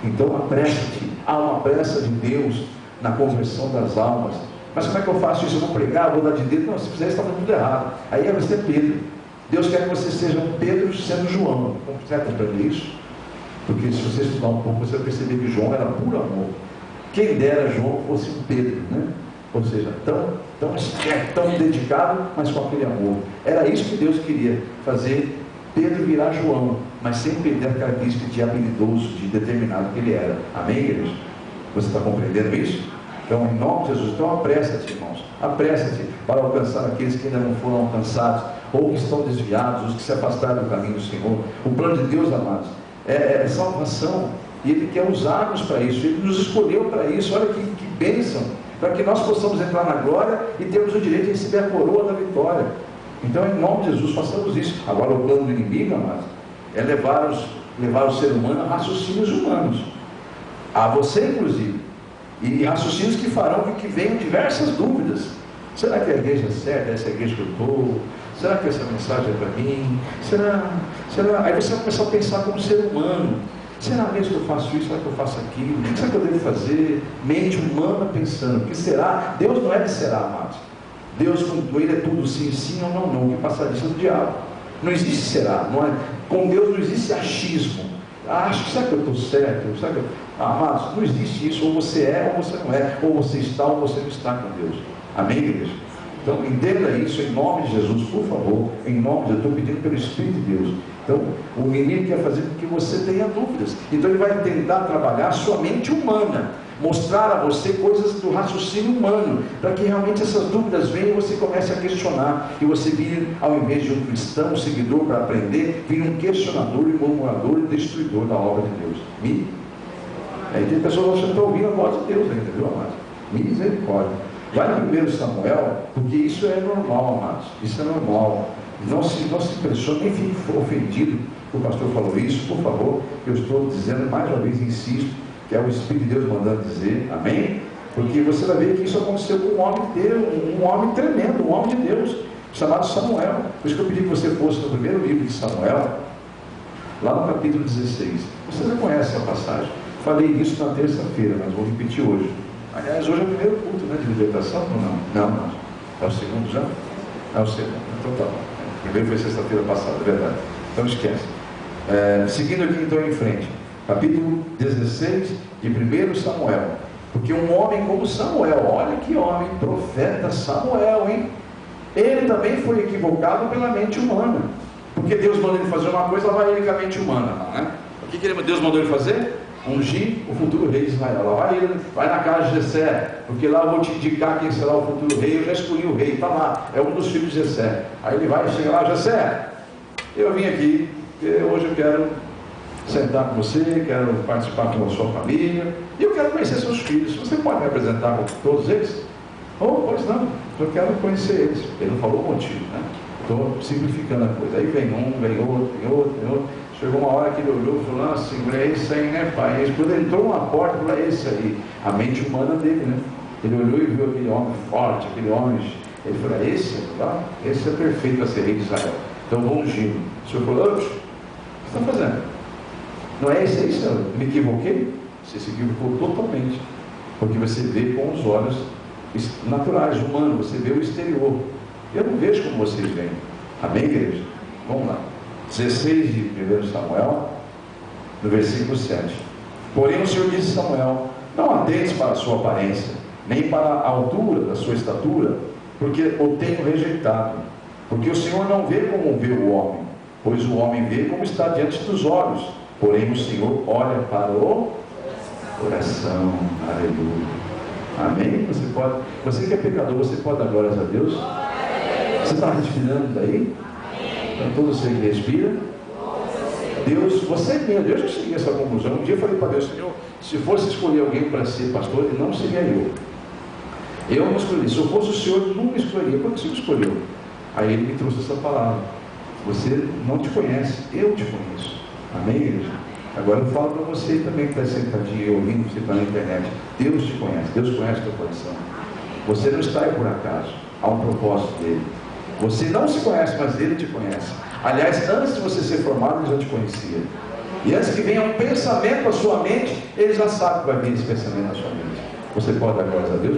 Então apressa-te, há uma pressa de Deus na conversão das almas. Mas como é que eu faço isso? Eu vou pregar, vou dar de dedo? Não, se fizer isso está tudo errado. Aí é você Pedro. Deus quer que você seja um Pedro sendo João. Você vai compreender isso? Porque se você estudar um pouco, você vai perceber que João era puro amor. Quem dera João fosse um Pedro, né? Ou seja, tão dedicado, mas com aquele amor. Era isso que Deus queria, fazer Pedro virar João, mas sem perder a característica de habilidoso, de determinado que ele era. Amém, igreja? Você está compreendendo isso? Então, em nome de Jesus, então apressa-te, irmãos, apressa-te para alcançar aqueles que ainda não foram alcançados, ou que estão desviados, os que se afastaram do caminho do Senhor. O plano de Deus, amados, é salvação, e Ele quer usar-nos para isso, Ele nos escolheu para isso. Olha que bênção, para que nós possamos entrar na glória e termos o direito de receber a coroa da vitória. Então, em nome de Jesus, façamos isso. Agora, o plano do inimigo, amados, é levar o ser humano a raciocínios humanos, a você inclusive, e raciocínios que farão com que venham diversas dúvidas. Será que a igreja é certa? Essa é a igreja que eu estou? Será que essa mensagem é para mim? Será? Aí você vai começar a pensar como ser humano. Será mesmo que eu faço isso? Será que eu faço aquilo? O que será que eu devo fazer? Mente humana pensando. O que será? Deus não é que será, amados. Deus, com Ele é tudo sim, sim ou não, não. O que passar disso é do diabo. Não existe será. Não é? Com Deus não existe achismo. Será que eu estou certo? Será que eu... Amados, não existe isso. Ou você é ou você não é. Ou você está ou você não está com Deus. Amém, igreja? Então, entenda isso em nome de Jesus, por favor. Em nome de Jesus, estou pedindo pelo Espírito de Deus. Então, o inimigo quer fazer com que você tenha dúvidas. Então, ele vai tentar trabalhar a sua mente humana, mostrar a você coisas do raciocínio humano, para que realmente essas dúvidas venham e você comece a questionar, e você vire, ao invés de um cristão, um seguidor para aprender, vire um questionador e murmurador e destruidor da obra de Deus. Aí tem pessoas que estão ouvindo a voz de Deus ainda, viu, amados? Misericórdia. Vai no 1 Samuel, porque isso é normal, amados. Isso é normal. Não se impressione, nem fique ofendido que o pastor falou isso, por favor. Eu estou dizendo, mais uma vez, insisto, que é o Espírito de Deus mandando dizer, amém? Porque você vai ver que isso aconteceu com um homem de Deus, um homem tremendo, um homem de Deus, chamado Samuel. Por isso que eu pedi que você fosse no primeiro livro de Samuel, lá no capítulo 16. Você já conhece a passagem. Falei isso na terça-feira, mas vou repetir hoje. Aliás, hoje é o primeiro culto, né, de libertação ou não? Não. É o segundo já? É o segundo. Então tá bom. O primeiro foi sexta-feira passada, é verdade. Então esquece. Seguindo aqui então em frente. Capítulo 16 de 1 Samuel. Porque um homem como Samuel, olha que homem, profeta Samuel, hein? Ele também foi equivocado pela mente humana. Porque Deus mandou ele fazer uma coisa, vai ele com a mente humana, não é? O que Deus mandou ele fazer? Ungir o futuro rei de Israel. Lá vai na casa de Jessé, porque lá eu vou te indicar quem será o futuro rei. Eu já escolhi o rei, está lá, é um dos filhos de Jessé. Aí ele vai, chega lá, Jessé, eu vim aqui, hoje eu quero sentar com você, quero participar com a sua família, e eu quero conhecer seus filhos. Você pode me apresentar com todos eles? Pois não, eu quero conhecer eles. Ele não falou o motivo, né? Estou simplificando a coisa. Aí vem um, vem outro. Chegou uma hora que ele olhou e falou, nossa, é esse aí, né, pai? E quando ele entrou numa porta, ele falou, é esse aí. A mente humana dele, né? Ele olhou e viu aquele homem forte, aquele homem. Ele falou, é esse? Tá? Esse é perfeito para ser rei de Israel. Então vamos ungir. O senhor falou, o que você está fazendo? Não é esse aí, senhor? Me equivoquei? Você se equivocou totalmente. Porque você vê com os olhos naturais, humanos, você vê o exterior. Eu não vejo como vocês veem. Amém, igreja? Vamos lá. 16 de 1 Samuel, no versículo 7. Porém o Senhor disse a Samuel, não atentes para a sua aparência, nem para a altura da sua estatura, porque o tenho rejeitado. Porque o Senhor não vê como vê o homem, pois o homem vê como está diante dos olhos, porém o Senhor olha para o coração. Aleluia. Amém? Você que é pecador, você pode dar glórias a Deus? Você está respirando daí? Então todo ser que respira, Deus, você mesmo, eu já cheguei a essa conclusão. Um dia eu falei para Deus, Senhor, se fosse escolher alguém para ser pastor, ele não seria eu. Eu não escolhi. Se eu fosse o Senhor, eu nunca escolheria. Por que o Senhor escolheu? Aí ele me trouxe essa palavra. Você não te conhece, eu te conheço. Amém, igreja? Agora eu falo para você também que está sentadinho ouvindo, você está na internet. Deus te conhece, Deus conhece o teu coração. Você não está aí por acaso, há um propósito dele. Você não se conhece, mas ele te conhece. Aliás, antes de você ser formado, ele já te conhecia. E antes que venha um pensamento à sua mente, ele já sabe que vai vir esse pensamento à sua mente. Você pode dar glórias a Deus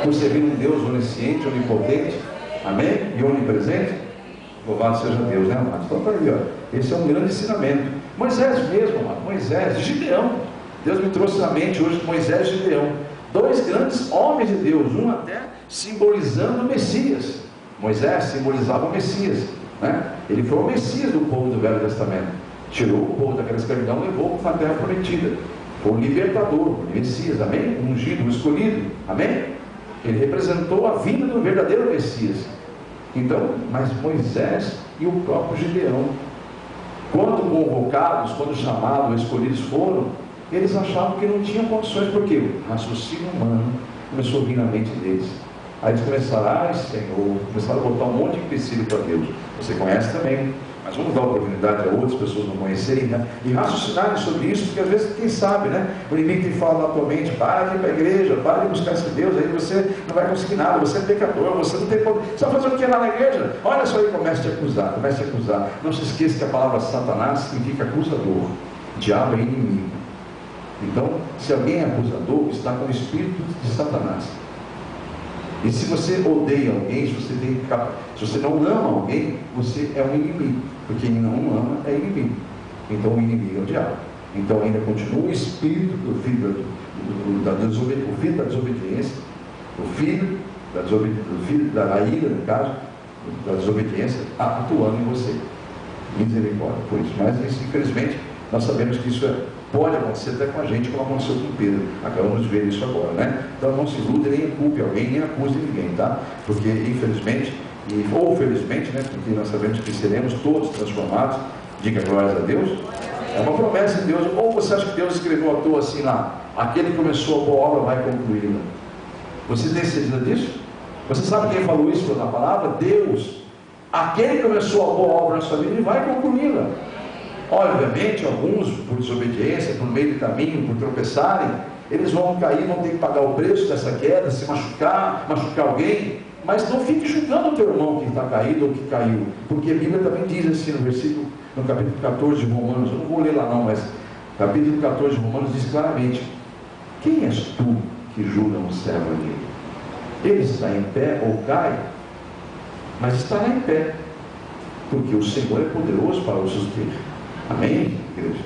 por servir um Deus onisciente, onipotente, amém? E onipresente. Louvado seja Deus, né, amados? Então, tá aí, ó. Esse é um grande ensinamento. Moisés mesmo, amado. Moisés, Gideão. Deus me trouxe na mente hoje Moisés e Gideão. Dois grandes homens de Deus, um até simbolizando o Messias. Moisés simbolizava o Messias, né? Ele foi o Messias do povo do Velho Testamento. Tirou o povo daquela escravidão e levou para a terra prometida. Foi o libertador, o Messias, amém? O ungido, o escolhido, amém? Ele representou a vida do verdadeiro Messias. Então, mas Moisés e o próprio Gideão, quando convocados, quando chamados, escolhidos foram, eles achavam que não tinham condições, porque o raciocínio humano começou a vir na mente deles. Aí eles começaram, ai Senhor, começaram a botar um monte de empecilho para Deus. Você conhece também, mas vamos dar oportunidade a outras pessoas não conhecerem, né? E raciocinarem sobre isso, porque às vezes, quem sabe, né? O inimigo tem falado na tua mente, para de ir para a igreja, para de buscar esse Deus, aí você não vai conseguir nada, você é pecador, você não tem poder, você vai fazer o que lá na igreja? Olha só aí, comece a te acusar, comece a acusar. Não se esqueça que a palavra Satanás significa acusador, diabo é inimigo. Então, se alguém é acusador, está com o espírito de Satanás. E se você odeia alguém, se você não ama alguém, você é um inimigo. Porque quem não ama é inimigo. Então o inimigo é o diabo. Então ainda continua o espírito do filho da desobediência, o filho da ira, no caso, da desobediência, atuando em você. Misericórdia por isso. Mas infelizmente nós sabemos que isso pode acontecer até com a gente, como aconteceu com Pedro. Acabamos de ver isso agora, né? Então não se ilude, nem culpe alguém, nem acuse ninguém, tá? Porque infelizmente, ou felizmente, né? Porque nós sabemos que seremos todos transformados. Diga glórias a Deus. É uma promessa de Deus. Ou você acha que Deus escreveu à toa assim lá, aquele que começou a boa obra vai concluí-la? Você tem certeza disso? Você sabe quem falou isso na palavra? Deus. Aquele que começou a boa obra na sua vida, ele vai concluí-la. Obviamente, alguns, por desobediência, por meio do caminho, por tropeçarem, eles vão cair, vão ter que pagar o preço dessa queda, se machucar alguém. Mas não fique julgando o teu irmão que está caído ou que caiu, porque a Bíblia também diz assim no capítulo 14 de Romanos, eu não vou ler lá não, mas capítulo 14 de Romanos diz claramente: quem és tu que julga um servo ali? Ele está em pé ou cai, mas estará em pé, porque o Senhor é poderoso para o suster. Amém, igreja?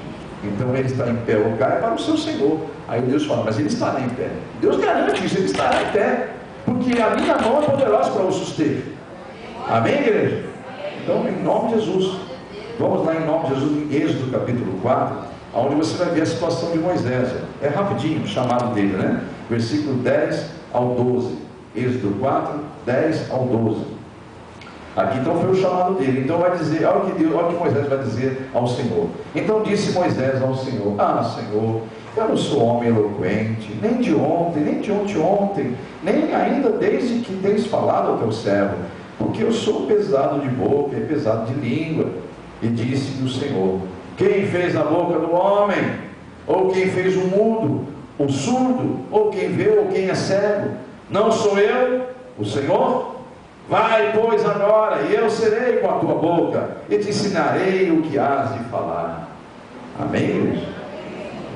Então ele está em pé ou cai para o seu Senhor. Aí Deus fala, mas ele estará em pé. Deus garante isso, ele estará em pé, porque a minha mão é poderosa para o suster. Amém, igreja? Então, em nome de Jesus, vamos lá em nome de Jesus, em Êxodo capítulo 4, onde você vai ver a situação de Moisés. É rapidinho o chamado dele, né? Versículo 10 ao 12. Êxodo 4, 10 ao 12. Aqui então foi o chamado dele. Então vai dizer, olha o que Moisés vai dizer ao Senhor. Então disse Moisés ao Senhor: ah, Senhor, eu não sou homem eloquente, nem de ontem, nem de ontem, nem ainda desde que tens falado ao teu servo, porque eu sou pesado de boca e pesado de língua. E disse o Senhor: quem fez a boca do homem? Ou quem fez o mudo, o surdo, ou quem vê, ou quem é cego? Não sou eu, o Senhor? Vai, pois, agora, e eu serei com a tua boca, e te ensinarei o que has de falar. Amém, igreja?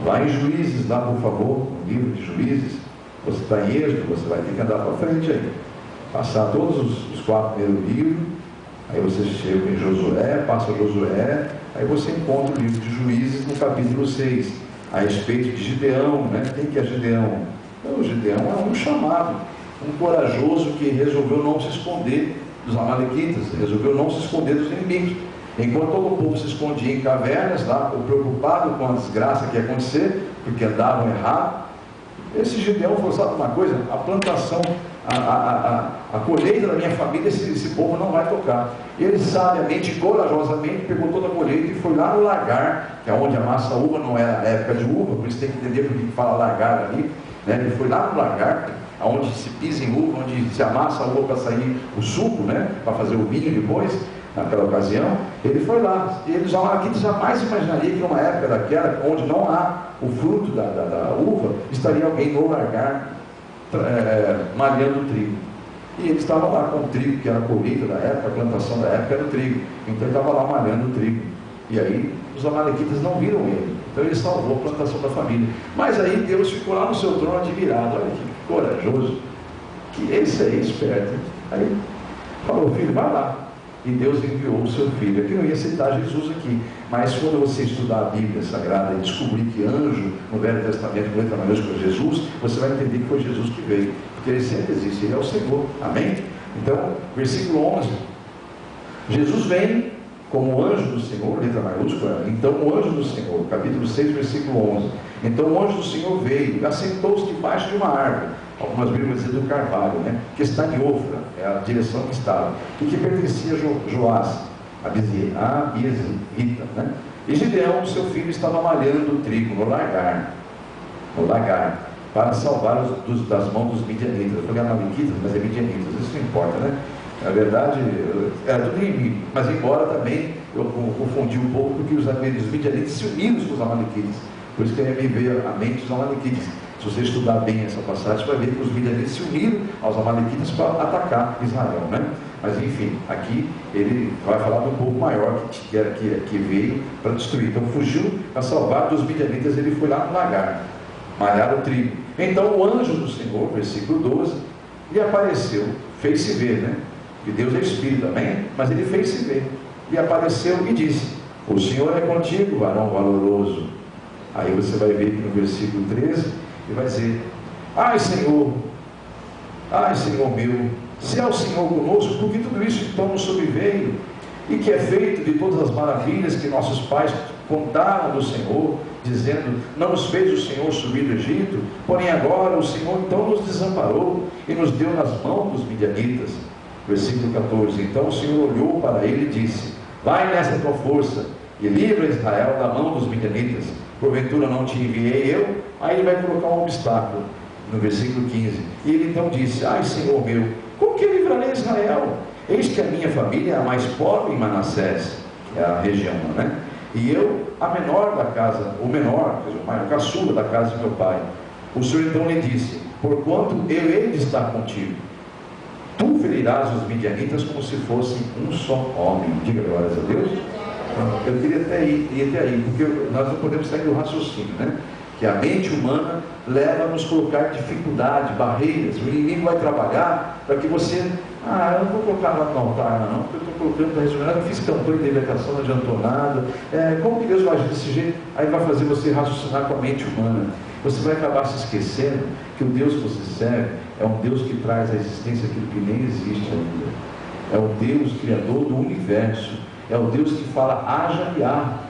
Vai em Juízes, lá por favor, no livro de Juízes. Você está em Êxodo, você vai ter que andar para frente aí. Passar todos os 4 primeiros livros, aí você chega em Josué, passa Josué, aí você encontra o livro de Juízes no capítulo 6, a respeito de Gideão, né? Quem que é Gideão? Então, o Gideão é um chamado, um corajoso que resolveu não se esconder dos amalequitas, resolveu não se esconder dos inimigos. Enquanto todo o povo se escondia em cavernas, lá, preocupado com a desgraça que ia acontecer, porque andavam errado, esse Gideão falou: sabe uma coisa? A plantação, a colheita da minha família, esse povo não vai tocar. Ele sabiamente e corajosamente pegou toda a colheita e foi lá no lagar, que é onde amassa a uva, não é a época de uva, por isso tem que entender porque que fala lagar ali, né? Ele foi lá no lagar, onde se pisa em uva, onde se amassa a uva para sair o suco, né? Para fazer o vinho depois, naquela ocasião. Ele foi lá. Eles jamais imaginariam que numa época daquela, onde não há o fruto da uva, estaria alguém no lagar malhando o trigo. E ele estava lá com o trigo, que era a colheita da época, a plantação da época era o trigo. Então ele estava lá malhando o trigo. E aí os os amalequitas não viram ele. Então ele salvou a plantação da família. Mas aí Deus ficou lá no seu trono admirado. Olha que corajoso, que esse aí é esperto. Aí falou: filho, vai lá. E Deus enviou o seu filho. Aqui não ia citar Jesus aqui, mas quando você estudar a Bíblia Sagrada e descobrir que anjo no Velho Testamento, com letra maiúscula, Jesus, você vai entender que foi Jesus que veio, porque ele sempre existe, ele é o Senhor. Amém? Então, versículo 11: Jesus vem como anjo do Senhor, letra maiúscula. Então o anjo do Senhor, capítulo 6, versículo 11: então o anjo do Senhor veio e assentou-se debaixo de uma árvore, algumas Bíblias dizem do carvalho, que está em Ofra, é a direção que estava, e que pertencia a Joás, a Biesrita, E Gideão, seu filho, estava malhando o trigo no lagar, para salvar das mãos dos midianitas. Eu falei amalequitas, mas é midianitas, isso não importa, Na verdade, era tudo inimigo, mas embora também eu confundi um pouco, porque os midianitas se uniram com os amalequitas, por isso que me veio à mente os amalequitas. Se você estudar bem essa passagem, você vai ver que os midianitas se uniram aos amalequitas para atacar Israel, Mas enfim, aqui ele vai falar de um povo maior que veio para destruir. Então fugiu para salvar dos midianitas, ele foi lá no lagar, malhar o trigo. Então o anjo do Senhor, versículo 12, lhe apareceu, fez-se ver, que Deus é Espírito, amém? Mas ele fez-se ver, e apareceu e disse: o Senhor é contigo, varão valoroso. Aí você vai ver que no versículo 13, ele vai dizer: ai Senhor meu, se é o Senhor conosco, por que tudo isso então nos sobreveio? E que é feito de todas as maravilhas que nossos pais contaram do Senhor, dizendo: não nos fez o Senhor subir do Egito? Porém agora o Senhor então nos desamparou e nos deu nas mãos dos midianitas. Versículo 14: então o Senhor olhou para ele e disse: vai nessa tua força e livra Israel da mão dos midianitas. Porventura não te enviei eu? Aí ele vai colocar um obstáculo no versículo 15. E ele então disse: ai Senhor meu, como que eu livrarei Israel? Eis que a minha família é a mais pobre em Manassés, que é a região, e eu a menor da casa, o menor, o maior, caçula da casa de meu pai. O Senhor então lhe disse: porquanto eu hei de estar contigo, tu ferirás os midianitas como se fossem um só homem. Diga glórias a Deus. Eu queria até ir, porque nós não podemos sair do raciocínio, que a mente humana leva a nos colocar dificuldade, barreiras. O inimigo vai trabalhar para que você: eu não vou colocar lá no altar, não, porque eu estou colocando para resolver, eu não fiz campanha de libertação, não adiantou nada. Como que Deus vai agir desse jeito? Aí vai fazer você raciocinar com a mente humana. Você vai acabar se esquecendo que o Deus que você serve é um Deus que traz à existência aquilo que nem existe ainda. É o Deus criador do universo. É o Deus que fala: haja e há.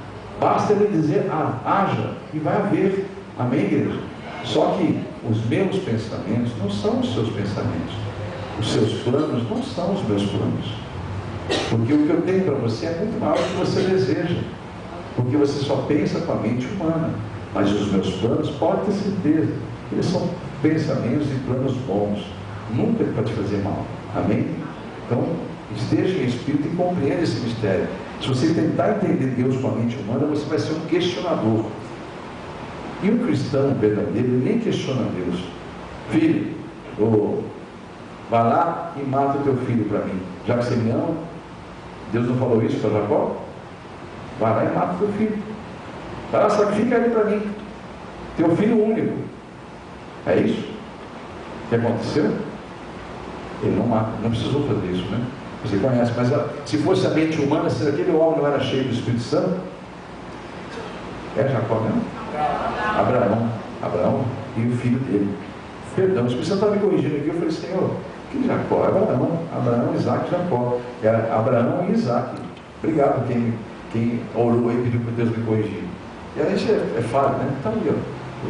Basta ele dizer: haja, e vai haver. Amém, igreja? Só que os meus pensamentos não são os seus pensamentos. Os seus planos não são os meus planos. Porque o que eu tenho para você é muito maior do que você deseja. Porque você só pensa com a mente humana. Mas os meus planos, pode ter certeza, eles são pensamentos e planos bons. Nunca para te fazer mal. Amém? Então, esteja em espírito e compreenda esse mistério. Se você tentar entender Deus com a mente humana, você vai ser um questionador. E um cristão verdadeiro nem questiona Deus. Filho, vai lá e mata o teu filho para mim. Já que você me ama, Deus não falou isso para Jacó? Vai lá e mata o teu filho. Vai lá, sacrifica ele para mim. Teu filho único. É isso que aconteceu? Ele não mata, não precisou fazer isso, Você conhece, mas se fosse a mente humana, se aquele homem não era cheio do Espírito Santo, é Jacó mesmo? Abraão e o filho dele. Perdão, o Espírito Santo estava me corrigindo aqui. Eu falei: Senhor, que Jacó? Abraão, Isaac, Jacó. Era Abraão e Isaac. Obrigado quem orou aí e pediu para Deus me corrigir. E a gente é falho, Está ali,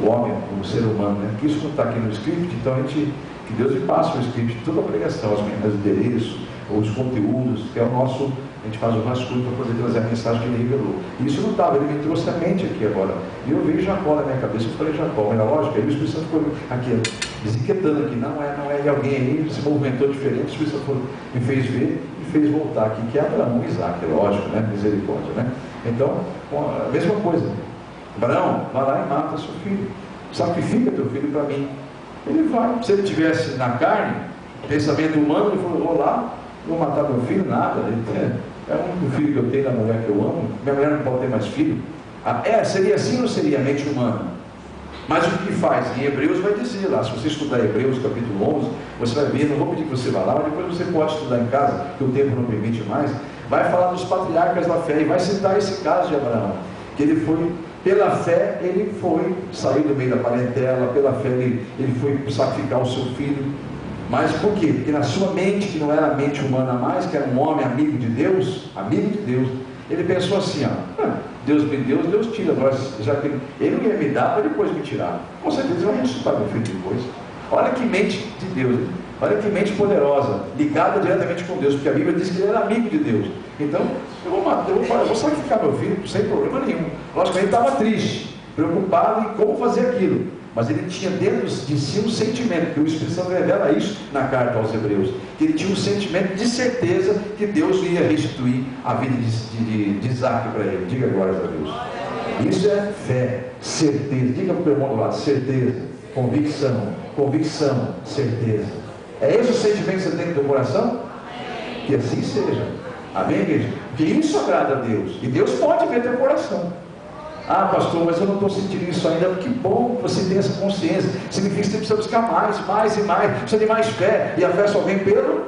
o homem, o ser humano, que isso não está aqui no script. Então que Deus lhe passe o script de toda a pregação, os endereços, os conteúdos, que é o nosso. A gente faz o rascunho para poder trazer a mensagem que ele revelou. E isso não estava, ele me trouxe a mente aqui agora. E eu vejo Jacó na minha cabeça, eu falei: Jacó, mas é lógico. Aí o Espírito Santo ficou aqui, desinquietando aqui. Não é, e alguém aí se movimentou diferente. O Espírito Santo me fez ver e fez voltar aqui, que é Abraão e Isaac, é lógico, misericórdia, Então, a mesma coisa. Abraão, vai lá e mata seu filho. Sacrifica teu filho para mim. Ele vai. Se ele tivesse na carne, pensamento humano, ele falou: vou lá, vou matar meu filho, nada. É o único filho que eu tenho da mulher que eu amo. Minha mulher não pode ter mais filho. Seria assim ou não seria a mente humana? Mas o que faz? Em Hebreus vai dizer lá, se você estudar Hebreus capítulo 11, você vai ver, não vou pedir que você vá lá, mas depois você pode estudar em casa, que o tempo não permite mais, vai falar dos patriarcas da fé, e vai citar esse caso de Abraão, que ele foi, pela fé, ele foi, saiu do meio da parentela, pela fé ele foi sacrificar o seu filho. Mas por quê? Porque na sua mente, que não era a mente humana mais, que era um homem amigo de Deus, ele pensou assim, Deus me deu, Deus tira, já que ele não ia me dar para depois me tirar. Com certeza ele vai ressuscitar meu filho depois. Olha que mente de Deus, olha que mente poderosa, ligada diretamente com Deus, porque a Bíblia diz que ele era amigo de Deus. Então, eu vou sacrificar meu filho sem problema nenhum. Logicamente ele estava triste, preocupado em como fazer aquilo. Mas ele tinha dentro de si um sentimento, que o Espírito Santo revela isso na carta aos Hebreus, que ele tinha um sentimento de certeza que Deus ia restituir a vida de Isaac para ele. Diga glórias a Deus. Isso é fé, certeza. Diga para o irmão do lado, certeza, convicção, certeza. É esse o sentimento que você tem no teu coração? Que assim seja. Amém, igreja? Que isso agrada a Deus. E Deus pode ver teu coração. Pastor, mas eu não estou sentindo isso ainda. Que bom que você tem essa consciência. Significa que você precisa buscar mais e mais. Precisa de mais fé. E a fé só vem pelo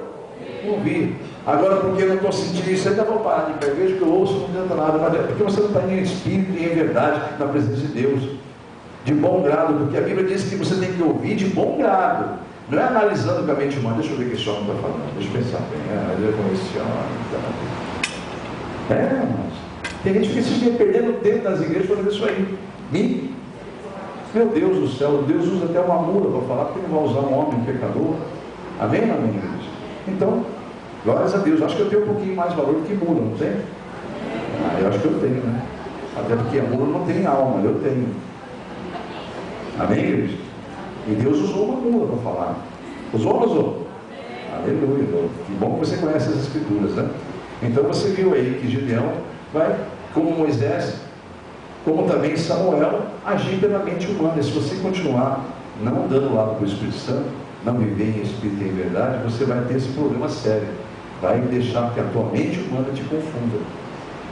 ouvir. Agora, porque eu não estou sentindo isso ainda, vou parar de pé. Vejo que eu ouço, não adianta nada. Mas é porque você não está em espírito e em verdade na presença de Deus. De bom grado. Porque a Bíblia diz que você tem que ouvir de bom grado. Não é analisando com a mente humana. Deixa eu ver o que esse homem está falando. Deixa eu pensar bem. Eu conheci esse homem. Irmãos. Tem gente que fica perdendo tempo nas igrejas para ver isso aí. Meu Deus do céu, Deus usa até uma mula para falar, porque não vai usar um homem, um pecador. Amém, igreja? Então, glórias a Deus. Acho que eu tenho um pouquinho mais valor do que mula, não tem? Eu acho que eu tenho, né? Até porque a mula não tem alma, eu tenho. Amém, igreja? E Deus usou uma mula para falar. Usou ou não usou? Aleluia. Que bom que você conhece as escrituras, né? Então você viu aí que Gideão vai, como Moisés, como também Samuel, agir pela mente humana. E se você continuar não dando lado para o Espírito Santo, não viver em Espírito e em verdade, você vai ter esse problema sério. Vai deixar que a tua mente humana te confunda.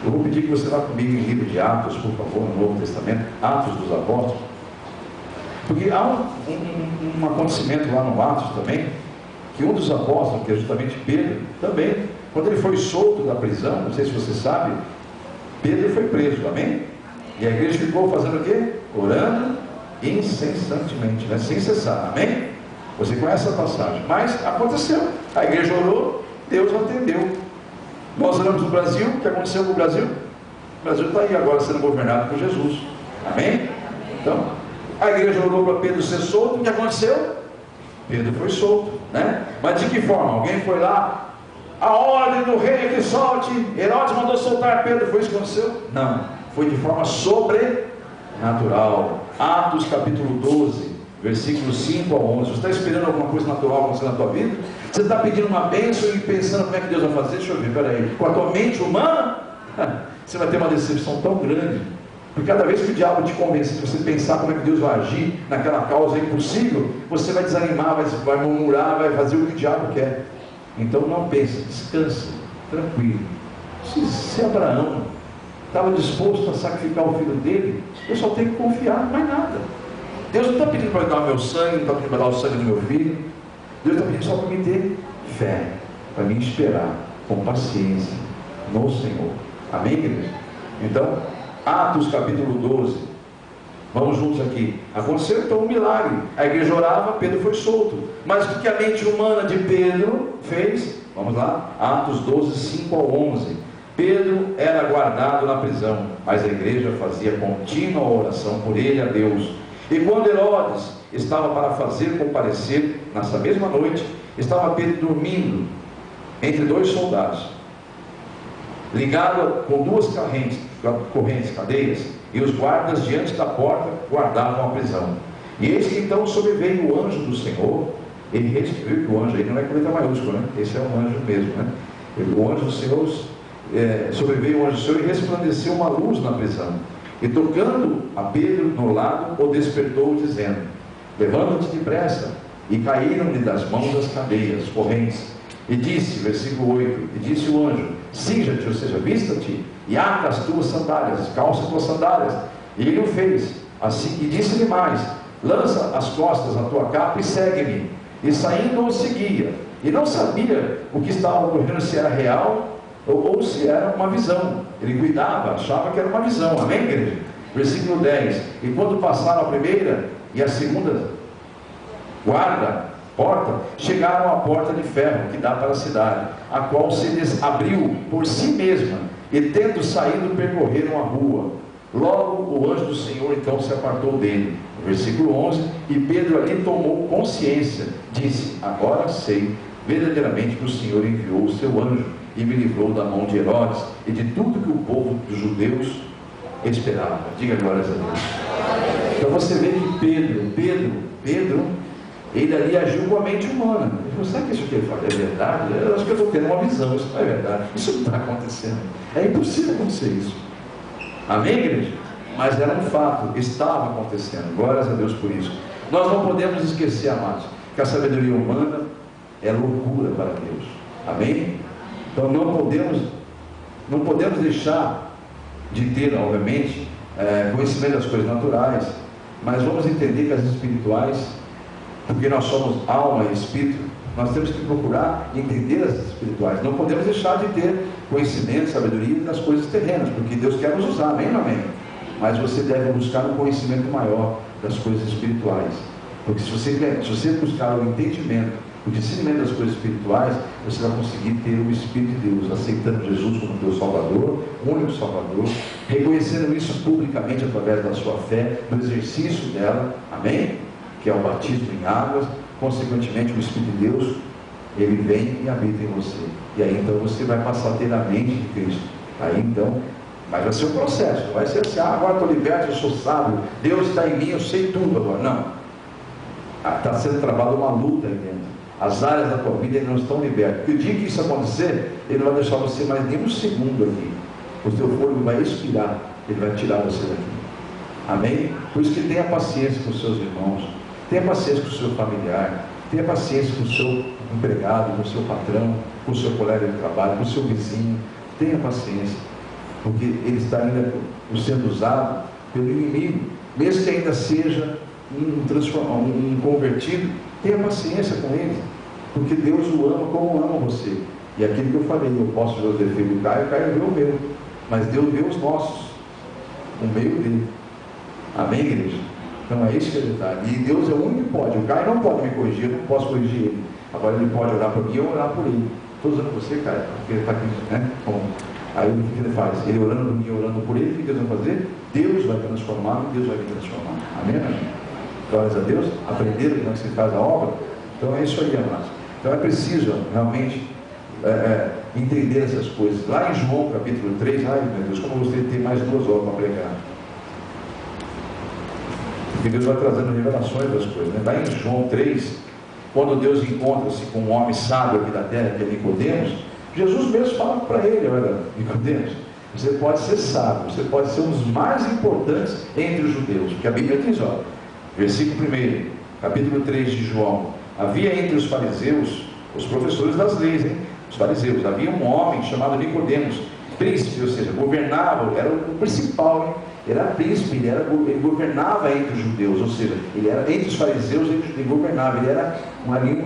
Eu vou pedir que você vá comigo em livro de Atos, por favor, no Novo Testamento, Atos dos Apóstolos. Porque há um acontecimento lá no Atos também, que um dos apóstolos, que é justamente Pedro, também, quando ele foi solto da prisão, não sei se você sabe, Pedro foi preso, amém? E a igreja ficou fazendo o quê? Orando incessantemente, né? Sem cessar, amém? Você conhece essa passagem, mas aconteceu, a igreja orou, Deus atendeu. Nós oramos no Brasil, o que aconteceu com o Brasil? O Brasil está aí agora sendo governado por Jesus, amém? Então, a igreja orou para Pedro ser solto, o que aconteceu? Pedro foi solto, né? Mas de que forma? Alguém foi lá, a ordem do rei que solte, Herodes mandou soltar Pedro, foi isso que aconteceu? Não, foi de forma sobrenatural. Atos capítulo 12, versículos 5 a 11. Você está esperando alguma coisa natural acontecer na tua vida? Você está pedindo uma bênção e pensando como é que Deus vai fazer? Deixa eu ver, peraí, com a tua mente humana, você vai ter uma decepção tão grande. Porque cada vez que o diabo te convence de você pensar como é que Deus vai agir naquela causa impossível, você vai desanimar, vai murmurar, vai fazer o que o diabo quer. Então não pense, descanse, tranquilo. Se Abraão estava disposto a sacrificar o filho dele, eu só tenho que confiar, mais nada. Deus não está pedindo para dar o meu sangue, não está pedindo para dar o sangue do meu filho. Deus está pedindo só para me ter fé, para me esperar com paciência no Senhor. Amém, igreja? Então, Atos capítulo 12, vamos juntos aqui. Aconteceu então um milagre, a igreja orava, Pedro foi solto. Mas o que a mente humana de Pedro fez? Vamos lá, Atos 12, 5 ao 11. Pedro era guardado na prisão, mas a igreja fazia contínua oração por ele a Deus. E quando Herodes estava para fazer comparecer, nessa mesma noite, estava Pedro dormindo entre dois soldados, ligado com duas correntes, cadeias, e os guardas diante da porta guardavam a prisão. E eis que então sobreveio o anjo do Senhor. Ele viu que o anjo aí não é com letra maiúscula, né? Esse é um anjo mesmo, né? O anjo do Senhor, sobreveio o anjo do Senhor e resplandeceu uma luz na prisão. E tocando a Pedro no lado, o despertou, dizendo: levanta-te depressa. E caíram-lhe das mãos as cadeias, correntes. E disse, versículo 8, e disse o anjo: cinja-te, ou seja, vista-te, e ata as tuas sandálias, calça as tuas sandálias. E ele o fez, assim, e disse-lhe mais: lança as costas a tua capa e segue-me. E saindo o seguia, e não sabia o que estava ocorrendo, se era real ou se era uma visão. Ele cuidava, achava que era uma visão, amém, igreja? Versículo 10: e quando passaram a primeira e a segunda porta, chegaram à porta de ferro que dá para a cidade, a qual se lhes abriu por si mesma, e tendo saído percorreram a rua. Logo o anjo do Senhor então se apartou dele. Versículo 11: e Pedro ali tomou consciência, disse: agora sei verdadeiramente que o Senhor enviou o seu anjo e me livrou da mão de Herodes e de tudo que o povo dos judeus esperava. Diga glórias a Deus. Então você vê que Pedro, ele ali agiu com a mente humana. Ele falou: será que isso que ele fala é verdade? Eu acho que eu estou tendo uma visão, isso não é verdade, isso não está acontecendo, é impossível acontecer isso. Amém, igreja? Mas era um fato, estava acontecendo. Glórias a Deus por isso. Nós não podemos esquecer, amados, que a sabedoria humana é loucura para Deus. Amém? Então não podemos deixar de ter, obviamente, conhecimento das coisas naturais, mas vamos entender que as espirituais, porque nós somos alma e espírito, nós temos que procurar entender as espirituais. Não podemos deixar de ter conhecimento, sabedoria das coisas terrenas, porque Deus quer nos usar, amém ou amém? Mas você deve buscar um conhecimento maior das coisas espirituais, porque se você buscar o entendimento, o discernimento das coisas espirituais, você vai conseguir ter o Espírito de Deus, aceitando Jesus como teu Salvador, único Salvador, reconhecendo isso publicamente através da sua fé, do exercício dela, amém? Que é o batismo em águas. Consequentemente o Espírito de Deus, ele vem e habita em você, e aí então você vai passar a ter a mente de Cristo. Aí então, mas vai ser um processo, não vai ser assim: agora estou liberto, eu sou sábio, Deus está em mim, eu sei tudo agora. Não, está sendo travada uma luta aí dentro. As áreas da tua vida não estão libertas, porque o dia que isso acontecer, ele não vai deixar você mais nem um segundo aqui. O teu fôlego vai expirar, ele vai tirar você daqui. Amém? Por isso que tenha paciência com os seus irmãos, tenha paciência com o seu familiar, tenha paciência com o seu empregado, com o seu patrão, com o seu colega de trabalho, com o seu vizinho. Tenha paciência, porque ele está ainda sendo usado pelo inimigo, mesmo que ainda seja um convertido. Tenha paciência com ele, porque Deus o ama como ama você. E aquilo que eu falei: eu posso ver os defeitos do Caio, o Caio vê o meu, mas Deus vê os nossos, o meio dele. Amém, igreja? Então é isso que ele está. E Deus é o único que pode. O Caio não pode me corrigir, eu não posso corrigir ele. Agora ele pode orar por mim e eu orar por ele. Estou usando você, Caio, porque ele está aqui, né? Bom, aí o que ele faz? Ele orando por mim, orando por ele, o que Deus vai fazer? Deus vai transformar, Deus vai me transformar. Amém, amém? Glórias a Deus. Aprenderam como é que se faz a obra? Então é isso aí, amados. Então é preciso realmente entender essas coisas. Lá em João capítulo 3, ai meu Deus, como eu gostaria de ter mais 2 horas para pregar, porque Deus vai trazendo revelações das coisas, né? Lá em João 3, quando Deus encontra-se com um homem sábio aqui da terra, que é Nicodemos, Jesus mesmo fala para ele: olha, Nicodemos, você pode ser sábio, você pode ser um dos mais importantes entre os judeus, porque a Bíblia diz, ó, versículo 1, capítulo 3 de João: havia entre os fariseus, os professores das leis, hein? Os fariseus, havia um homem chamado Nicodemos, príncipe, ou seja, governava, era o principal, hein? Era príncipe, ele governava entre os judeus, ou seja, ele era entre os fariseus, ele governava, ele era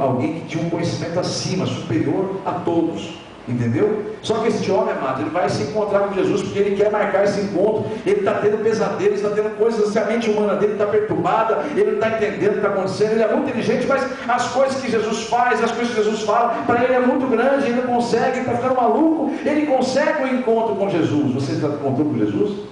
alguém que tinha um conhecimento acima, superior a todos. Entendeu? Só que este homem, amado, ele vai se encontrar com Jesus porque ele quer marcar esse encontro. Ele está tendo pesadelos, está tendo coisas assim, a mente humana dele está perturbada, ele não está entendendo o que está acontecendo. Ele é muito inteligente, mas as coisas que Jesus faz, as coisas que Jesus fala, para ele é muito grande, ele não consegue, ele está ficando maluco. Ele consegue um encontro com Jesus. Você já encontrou com Jesus?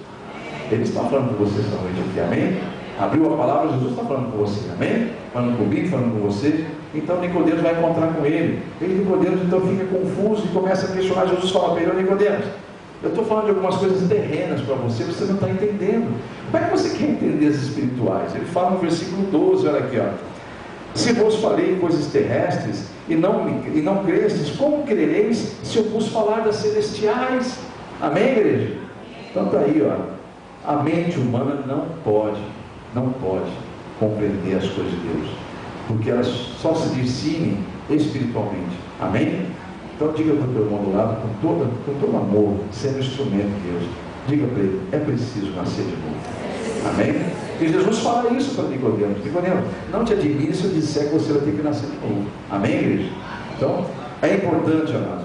Ele está falando com você esta noite aqui, amém? Abriu a palavra, Jesus está falando com você, amém? Falando comigo, falando com você. Então Nicodemos vai encontrar com ele. Nicodemos então fica confuso e começa a questionar. Jesus fala para ele: Nicodemos, eu estou falando de algumas coisas terrenas para você, você não está entendendo. Como é que você quer entender as espirituais? Ele fala no versículo 12, olha aqui, ó: se vos falei coisas terrestres e não crestes, como crereis se eu vos falar das celestiais? Amém, igreja? Então está aí, ó. A mente humana não pode compreender as coisas de Deus, porque elas só se discernem espiritualmente. Amém? Então diga para o teu irmão do lado, com todo amor, sendo instrumento de Deus, diga para ele, é preciso nascer de novo. Amém? E Jesus fala isso para Nicodemos. Nicodemos, não te admire se eu disser que você vai ter que nascer de novo. Amém, igreja? Então, é importante, amado,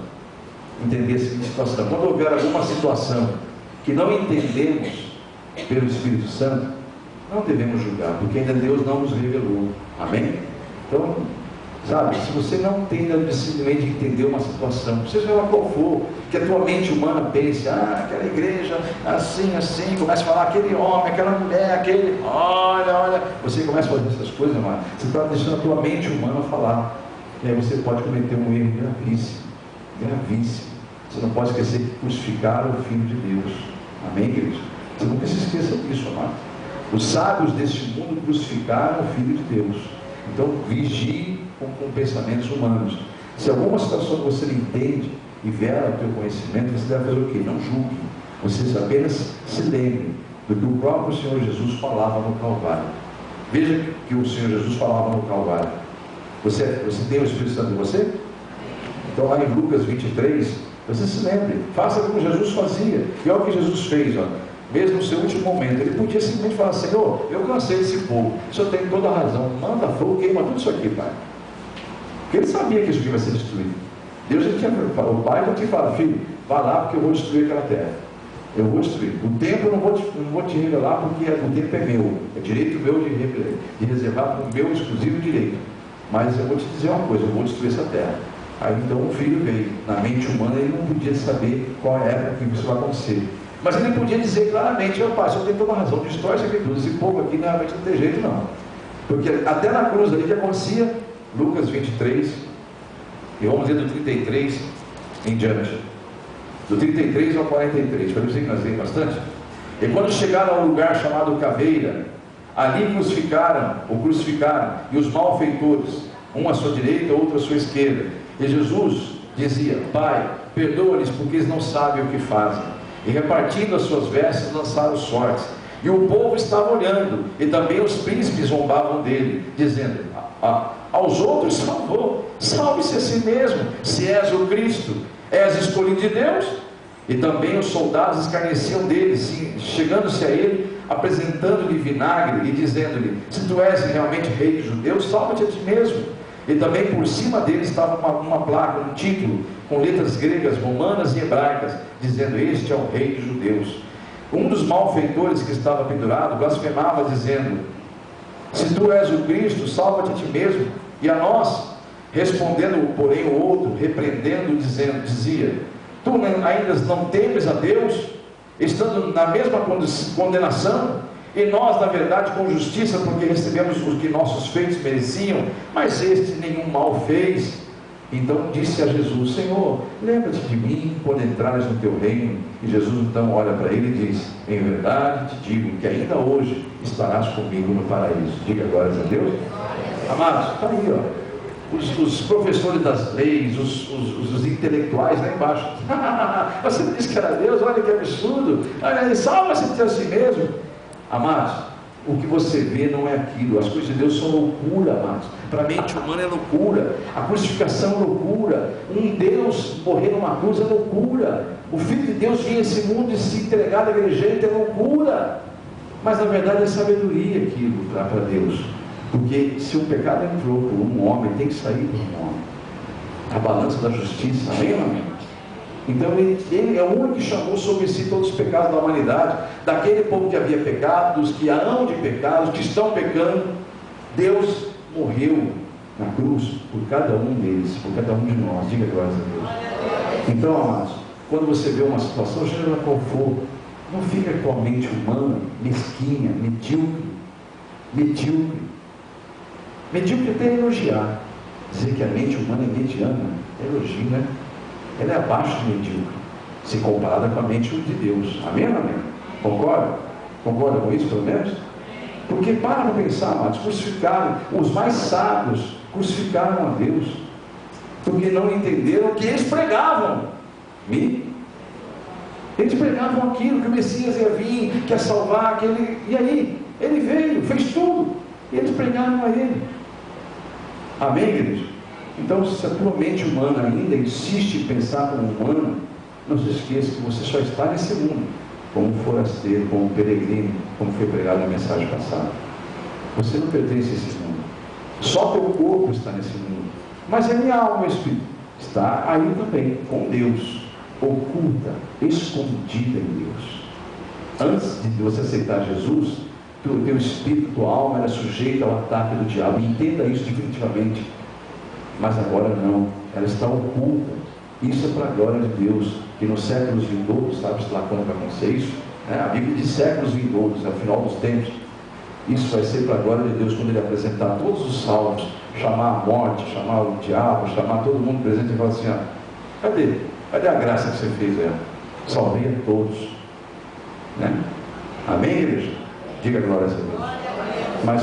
entender a seguinte situação. Quando houver alguma situação que não entendemos pelo Espírito Santo, não devemos julgar, porque ainda Deus não nos revelou. Amém? Então, sabe, se você não tem a disciplina de entender uma situação, seja ela qual for, que a tua mente humana pense, aquela igreja, assim, começa a falar, aquele homem, aquela mulher, aquele, olha, você começa a fazer essas coisas, amado, você está deixando a tua mente humana falar, e aí você pode cometer um erro gravíssimo. Você não pode esquecer que crucificaram o Filho de Deus. Amém, igreja? Você nunca se esqueça disso, amado. Os sábios deste mundo crucificaram o Filho de Deus. Então, vigie com pensamentos humanos. Se alguma situação que você não entende e vier ao teu conhecimento, você deve fazer o quê? Não julgue. Você apenas se lembre do que o próprio Senhor Jesus falava no Calvário. Veja que o Senhor Jesus falava no Calvário. Você tem o Espírito Santo em você? Então lá em Lucas 23, você se lembre, faça como Jesus fazia. E olha o que Jesus fez, mesmo no seu último momento. Ele podia simplesmente falar, Senhor, eu cansei desse povo, o Senhor tem toda a razão, manda fogo, queima tudo isso aqui, Pai. Porque ele sabia que isso aqui vai ser destruído. Deus já tinha falado, o Pai já tinha falado, filho, vá lá porque eu vou destruir aquela terra. Eu vou destruir. O tempo eu não vou te revelar porque o tempo é meu. É direito meu de reservar para o meu exclusivo direito. Mas eu vou te dizer uma coisa, eu vou destruir essa terra. Aí então o filho veio. Na mente humana ele não podia saber qual era que isso vai acontecer. Mas ele podia dizer claramente, pai, o senhor tem toda a razão, destrói essa cruz. Esse povo aqui realmente não tem jeito não. Porque até na cruz ali que acontecia, Lucas 23, e vamos dizer do 33 em diante. Do 33 ao 43, para você que nós lemos bastante. E quando chegaram ao lugar chamado Caveira, ali crucificaram, e os malfeitores, um à sua direita, outro à sua esquerda. E Jesus dizia, Pai, perdoa-lhes porque eles não sabem o que fazem. E repartindo as suas vestes, lançaram sortes. E o povo estava olhando, e também os príncipes zombavam dele, dizendo, aos outros salvou, salve-se a si mesmo, se és o Cristo, és escolhido de Deus. E também os soldados escarneciam dele, chegando-se a ele, apresentando-lhe vinagre e dizendo-lhe, se tu és realmente rei dos judeus, salva-te a ti mesmo. E também por cima dele estava uma placa, um título, com letras gregas, romanas e hebraicas, dizendo, este é o rei dos judeus. Um dos malfeitores que estava pendurado, blasfemava dizendo, se tu és o Cristo, salva-te a ti mesmo, e a nós. Respondendo, porém, o outro, repreendendo, dizia, tu ainda não temes a Deus, estando na mesma condenação, e nós, na verdade, com justiça, porque recebemos o que nossos feitos mereciam, mas este nenhum mal fez. Então disse a Jesus, Senhor, lembra-te de mim quando entrares no teu reino. E Jesus então olha para ele e diz, em verdade te digo que ainda hoje estarás comigo no paraíso. Diga glórias a Deus. Amados, está aí, os professores das leis, os intelectuais lá embaixo. Você disse que era Deus, olha que absurdo, salva-se a si mesmo. Amados, o que você vê não é aquilo. As coisas de Deus são loucura, amados. Para a mente humana é loucura. A crucificação é loucura. Um Deus morrer numa cruz é loucura. O Filho de Deus vir a esse mundo e se entregar daquele jeito é loucura. Mas na verdade é sabedoria aquilo para Deus. Porque se o pecado entrou por um homem, tem que sair por um homem. A balança da justiça, amém, amém? Então ele é o único que chamou sobre si todos os pecados da humanidade, daquele povo que havia pecado, dos que hão de pecar, os que estão pecando. Deus morreu na cruz por cada um deles, por cada um de nós. Diga glórias a Deus. Então, amados, quando você vê uma situação, seja ela qual for, não fica com a mente humana mesquinha, medíocre até elogiar. Dizer que a mente humana é mediana é elogio, né? Ela é abaixo de medíocre, se comparada com a mente de Deus. Amém, amém? Concorda? Concorda com isso, pelo menos? Porque para pensar, amados, crucificaram, os mais sábios crucificaram a Deus, porque não entenderam o que eles pregavam. Eles pregavam aquilo, que o Messias ia vir, que ia salvar, e aí, ele veio, fez tudo, e eles pregaram a ele. Amém, igreja? Então, se a tua mente humana ainda insiste em pensar como humano, não se esqueça que você só está nesse mundo como forasteiro, como peregrino, como foi pregado na mensagem passada. Você não pertence a esse mundo. Só teu corpo está nesse mundo. Mas a minha alma, o espírito, está aí também, com Deus, oculta, escondida em Deus. Antes de você aceitar Jesus, teu espírito, tua alma era sujeita ao ataque do diabo. Entenda isso definitivamente. Mas agora não, ela está oculta. Isso é para a glória de Deus, que nos séculos vindouros, sabe-se lá quando vai acontecer isso? A Bíblia diz séculos vindouros, é o final dos tempos. Isso vai ser para a glória de Deus, quando Ele apresentar todos os salmos, chamar a morte, chamar o diabo, chamar todo mundo presente e falar assim, cadê a graça que você fez? Salvei a todos. Né? Amém, igreja? Diga glória a Deus. Mas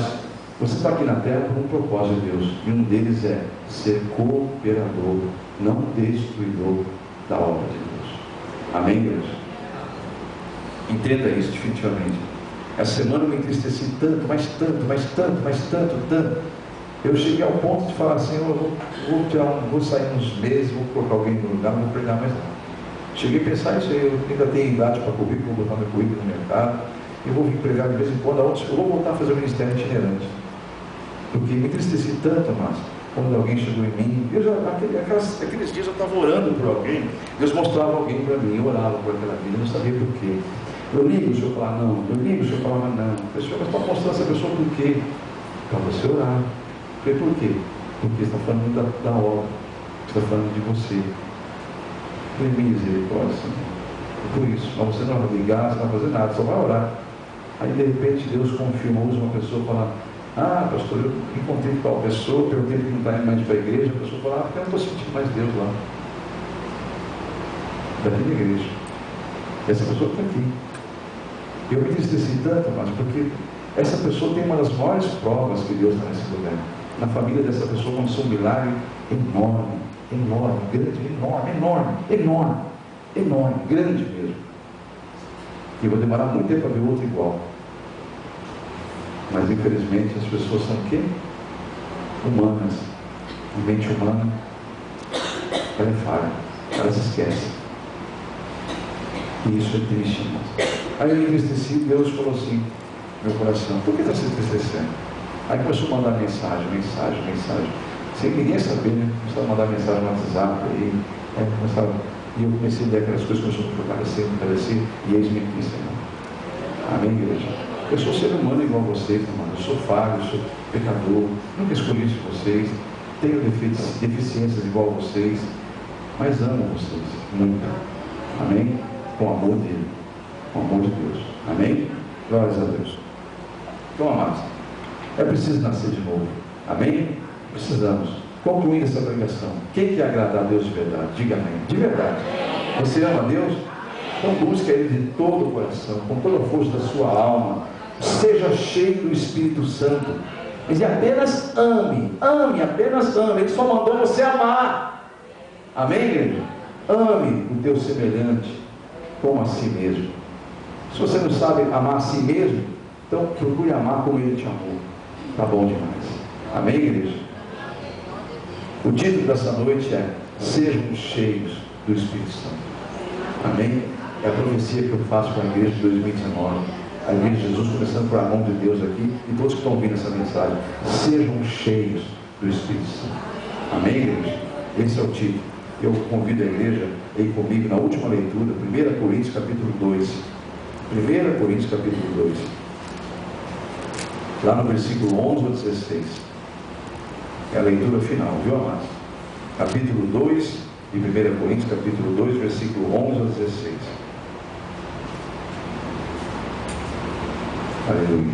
você está aqui na terra por um propósito de Deus, e um deles é ser cooperador, não destruidor da obra de Deus. Amém, igreja? Entenda isso definitivamente. Essa semana eu me entristeci tanto, mas tanto. Eu cheguei ao ponto de falar assim, eu vou sair uns meses, vou colocar alguém no lugar, não vou pregar mais nada. Cheguei a pensar isso aí, eu ainda tenho idade para currículo, vou botar meu currículo no mercado, e vou vir pregar de vez em quando, eu vou voltar a fazer o ministério itinerante. Porque me entristeci tanto, mas quando alguém chegou em mim, aqueles dias eu estava orando por alguém, Deus mostrava alguém para mim, eu orava por aquela vida, eu não sabia por quê. Eu ligo, o Senhor falava não, eu ligo, o Senhor falava não. Eu falei, Senhor, mas para mostrar essa pessoa por quê? Para você orar. Eu falei, por quê? Porque está falando da obra, está falando de você. Eu falei, misericórdia, Senhor. Por isso, mas você não vai ligar, você não vai fazer nada, só vai orar. Aí de repente Deus confirma, usa uma pessoa e fala, pastor, eu encontrei tal pessoa, perguntei que não está indo mais para a igreja, a pessoa fala, porque eu não estou sentindo mais Deus lá. Da minha igreja. Essa pessoa está aqui. Eu me entristeci tanto, mas porque essa pessoa tem uma das maiores provas que Deus está nesse lugar. Na família dessa pessoa aconteceu um milagre enorme, grande, enorme, grande mesmo. E eu vou demorar muito tempo para ver outro igual. Mas infelizmente as pessoas são o quê? Humanas. A mente humana, ela é falha, ela se esquece. E isso é triste, irmãos. Aí eu me entristeci, Deus falou assim, meu coração, por que está se entristecendo? Aí começou a mandar mensagem, sem ninguém saber, né? Começou a mandar mensagem no WhatsApp, e eu comecei a ler aquelas coisas, começou a fortalecer, e eis me aqui, Senhor. Amém, igreja? Eu sou ser humano igual a vocês, irmão. Eu sou falho, eu sou pecador, nunca escolhi isso de vocês, tenho deficiências igual a vocês, mas amo vocês, muito. Amém? Com o amor dele. Com o amor de Deus. Amém? Glórias a Deus. Então, amados, é preciso nascer de novo. Amém? Precisamos. Concluindo essa pregação, quem quer agradar a Deus de verdade? Diga amém. De verdade. Você ama a Deus? Então busque Ele de todo o coração, com toda a força da sua alma. Seja cheio do Espírito Santo. Mas apenas ame. Apenas ame. Ele só mandou você amar. Amém, igreja? Ame o teu semelhante como a si mesmo. Se você não sabe amar a si mesmo, então procure amar como Ele te amou. Está bom demais. Amém, igreja? O título dessa noite é Sejam cheios do Espírito Santo. Amém? É a profecia que eu faço para a igreja de 2019. A igreja de Jesus, começando por a mão de Deus aqui, e todos que estão ouvindo essa mensagem. Sejam cheios do Espírito Santo. Amém, igreja? Esse é o título. Eu convido a igreja a ir comigo na última leitura, 1 Coríntios capítulo 2. 1 Coríntios capítulo 2. Lá no versículo 11 ou 16. É a leitura final, viu, amados? Capítulo 2 de 1 Coríntios, capítulo 2, versículo 11 ou 16. Aleluia.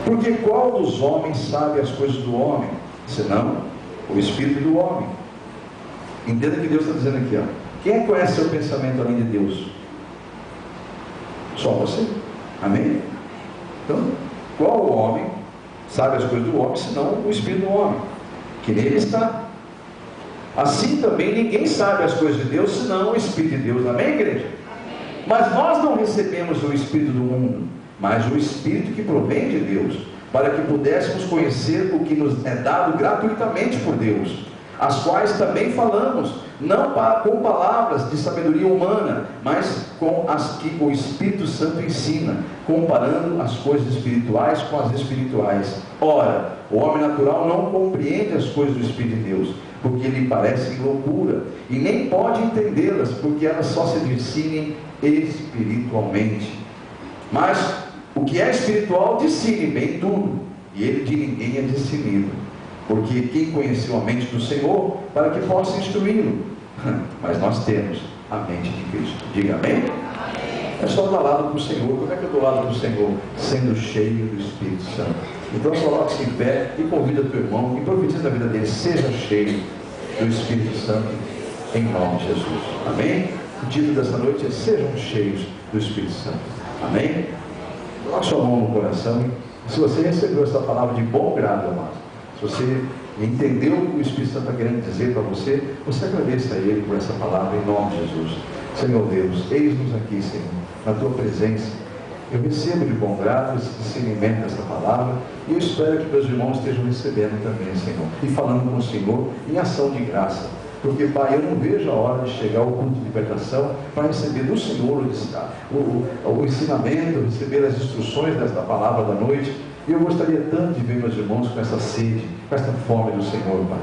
Porque qual dos homens sabe as coisas do homem, senão o Espírito do homem? Entenda que Deus está dizendo aqui, quem conhece seu pensamento além de Deus? Só você. Amém? Então, qual o homem sabe as coisas do homem, senão o Espírito do homem, que nele está? Assim também ninguém sabe as coisas de Deus, senão o Espírito de Deus. Amém, igreja? Mas nós não recebemos o Espírito do mundo, mas o Espírito que provém de Deus, para que pudéssemos conhecer o que nos é dado gratuitamente por Deus, as quais também falamos, não com palavras de sabedoria humana, mas com as que o Espírito Santo ensina, comparando as coisas espirituais com as espirituais. Ora, o homem natural não compreende as coisas do Espírito de Deus, porque lhe parecem loucura, e nem pode entendê-las, porque elas só se discernem espiritualmente. Mas o que é espiritual discerne bem tudo, e ele de ninguém é discernido, porque quem conheceu a mente do Senhor, para que possa instruí-lo? Mas nós temos a mente de Cristo. Diga amém? É só dar lado para o Senhor. Como é que eu dou lado para o Senhor? Sendo cheio do Espírito Santo. Então coloque-se em pé e convida teu irmão e profetiza na vida dele: seja cheio do Espírito Santo, em nome de Jesus. Amém? O título dessa noite é: sejam cheios do Espírito Santo. Amém? Coloque sua mão no coração. Se você recebeu essa palavra de bom grado, amado, se você entendeu o que o Espírito Santo está querendo dizer para você, você agradeça a Ele por essa palavra, em nome de Jesus. Senhor Deus, eis-nos aqui, Senhor, na Tua presença. Eu recebo de bom grado esse discernimento dessa palavra, e eu espero que meus irmãos estejam recebendo também, Senhor, e falando com o Senhor em ação de graça. Porque, Pai, eu não vejo a hora de chegar ao culto de libertação para receber do Senhor o ensinamento, receber as instruções desta palavra da noite. E eu gostaria tanto de ver meus irmãos com essa sede, com essa fome do Senhor, Pai.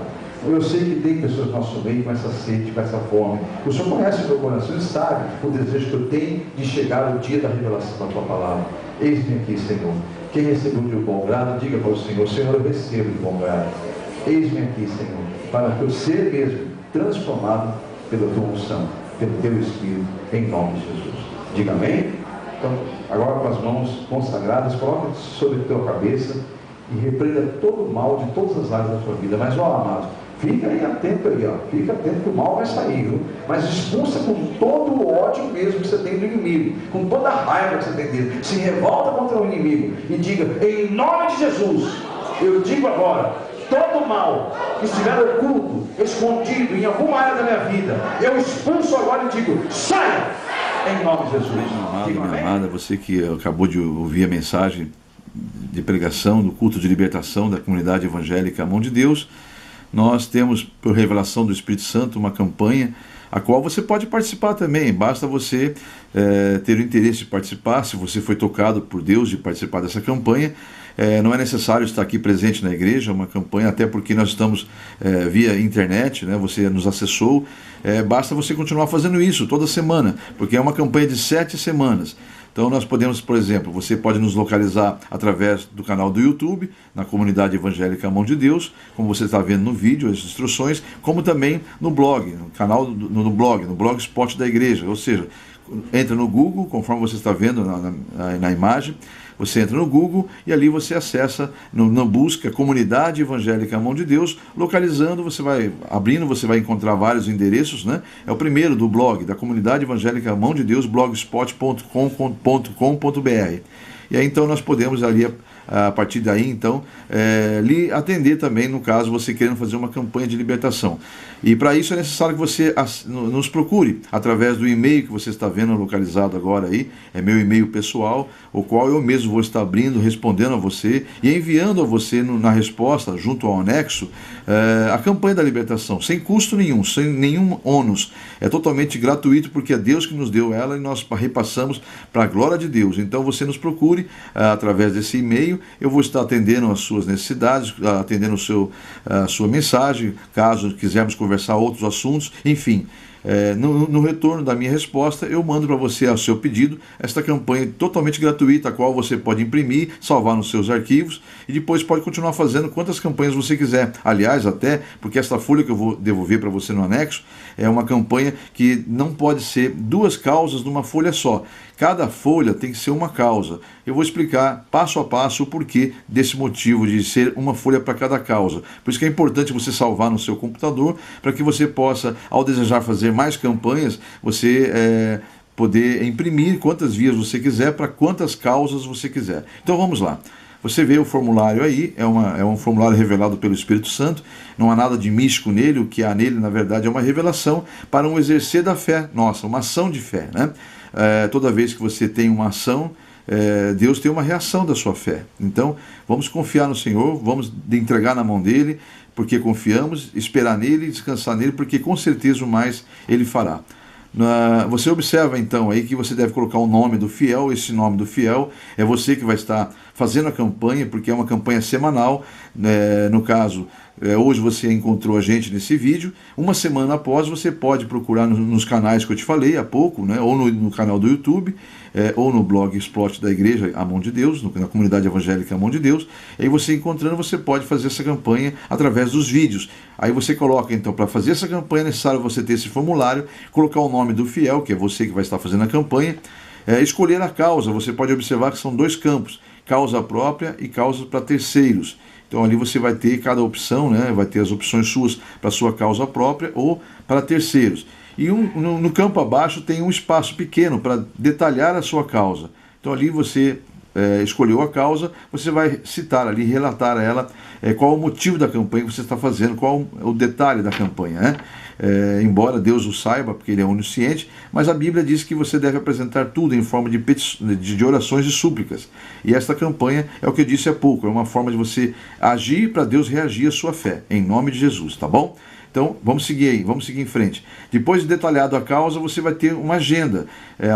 Eu sei que tem pessoas no nosso meio com essa sede, com essa fome. O Senhor conhece o meu coração e sabe o desejo que eu tenho de chegar ao dia da revelação da Tua palavra. Eis-me aqui, Senhor. Quem recebeu de bom grado, diga para o Senhor: Senhor, eu recebo de bom grado. Eis-me aqui, Senhor, para que eu seja mesmo transformado pela Tua unção, pelo Teu Espírito, em nome de Jesus. Diga amém? Então, agora com as mãos consagradas, coloca sobre a tua cabeça e repreenda todo o mal de todas as áreas da tua vida. Mas, ó, amado, fica aí atento aí, ó. Fica atento que o mal vai sair, viu? Mas expulsa com todo o ódio mesmo que você tem do inimigo, com toda a raiva que você tem dele. Se revolta contra o inimigo e diga: em nome de Jesus, eu digo agora, todo mal que estiver oculto, escondido em alguma área da minha vida, eu expulso agora e digo: saia! Em nome de Jesus. Minha amada, você que acabou de ouvir a mensagem de pregação do culto de libertação da comunidade evangélica Mão de Deus, nós temos, por revelação do Espírito Santo, uma campanha a qual você pode participar também. Basta você ter o interesse de participar. Se você foi tocado por Deus de participar dessa campanha, não é necessário estar aqui presente na igreja. É uma campanha, até porque nós estamos via internet, né? Você nos acessou. Basta você continuar fazendo isso toda semana, porque é uma campanha de 7 semanas. Então nós podemos, por exemplo, você pode nos localizar através do canal do YouTube, na comunidade evangélica Mão de Deus, como você está vendo no vídeo, as instruções, como também no blog, no canal, no blogspot da igreja. Ou seja, entra no Google, conforme você está vendo na imagem, você entra no Google e ali você acessa, na busca Comunidade Evangélica Mão de Deus, localizando, você vai abrindo, você vai encontrar vários endereços, né? É o primeiro do blog, da Comunidade Evangélica Mão de Deus, blogspot.com.br. E aí então nós podemos ali, a partir daí então, lhe atender também, no caso você querendo fazer uma campanha de libertação. E para isso é necessário que você nos procure através do e-mail que você está vendo localizado agora aí, é meu e-mail pessoal, o qual eu mesmo vou estar abrindo, respondendo a você e enviando a você na resposta, junto ao anexo, a campanha da libertação, sem custo nenhum, sem nenhum ônus. É totalmente gratuito, porque é Deus que nos deu ela e nós repassamos para a glória de Deus. Então você nos procure através desse e-mail, eu vou estar atendendo as suas necessidades, atendendo a sua mensagem, caso quisermos conversar outros assuntos, enfim. No retorno da minha resposta, eu mando para você, ao seu pedido, esta campanha totalmente gratuita, a qual você pode imprimir, salvar nos seus arquivos e depois pode continuar fazendo quantas campanhas você quiser. Aliás, até porque esta folha que eu vou devolver para você no anexo é uma campanha que não pode ser 2 causas numa folha só. Cada folha tem que ser uma causa. Eu vou explicar passo a passo o porquê desse motivo de ser uma folha para cada causa. Por isso que é importante você salvar no seu computador, para que você possa, ao desejar fazer mais campanhas, você poder imprimir quantas vias você quiser, para quantas causas você quiser. Então vamos lá. Você vê o formulário aí, é um formulário revelado pelo Espírito Santo, não há nada de místico nele, o que há nele, na verdade, é uma revelação para um exercer da fé nossa, uma ação de fé, né? Toda vez que você tem uma ação Deus tem uma reação da sua fé. Então, vamos confiar no Senhor, vamos entregar na mão dele, porque confiamos, esperar nele, descansar nele, porque com certeza o mais ele fará. Você observa então aí que você deve colocar o nome do fiel. Esse nome do fiel é você que vai estar fazendo a campanha, porque é uma campanha semanal, no caso, hoje você encontrou a gente nesse vídeo. Uma semana após, você pode procurar nos canais que eu te falei há pouco, né? Ou no canal do YouTube, ou no blog Explode da Igreja A Mão de Deus, na comunidade evangélica A Mão de Deus. E aí você encontrando, você pode fazer essa campanha através dos vídeos. Aí você coloca, então, para fazer essa campanha é necessário você ter esse formulário, colocar o nome do fiel, que é você que vai estar fazendo a campanha, escolher a causa. Você pode observar que são 2 campos, causa própria e causa para terceiros. Então ali você vai ter cada opção, né? Vai ter as opções suas para sua causa própria ou para terceiros. E no campo abaixo tem um espaço pequeno para detalhar a sua causa. Então ali você escolheu a causa, você vai citar ali, relatar a ela qual o motivo da campanha que você está fazendo, qual o detalhe da campanha, né? Embora Deus o saiba, porque ele é onisciente, mas a Bíblia diz que você deve apresentar tudo em forma de orações e súplicas. E esta campanha é o que eu disse há pouco, é uma forma de você agir para Deus reagir à sua fé, em nome de Jesus, tá bom? Então, vamos seguir aí, vamos seguir em frente. Depois de detalhado a causa, você vai ter uma agenda,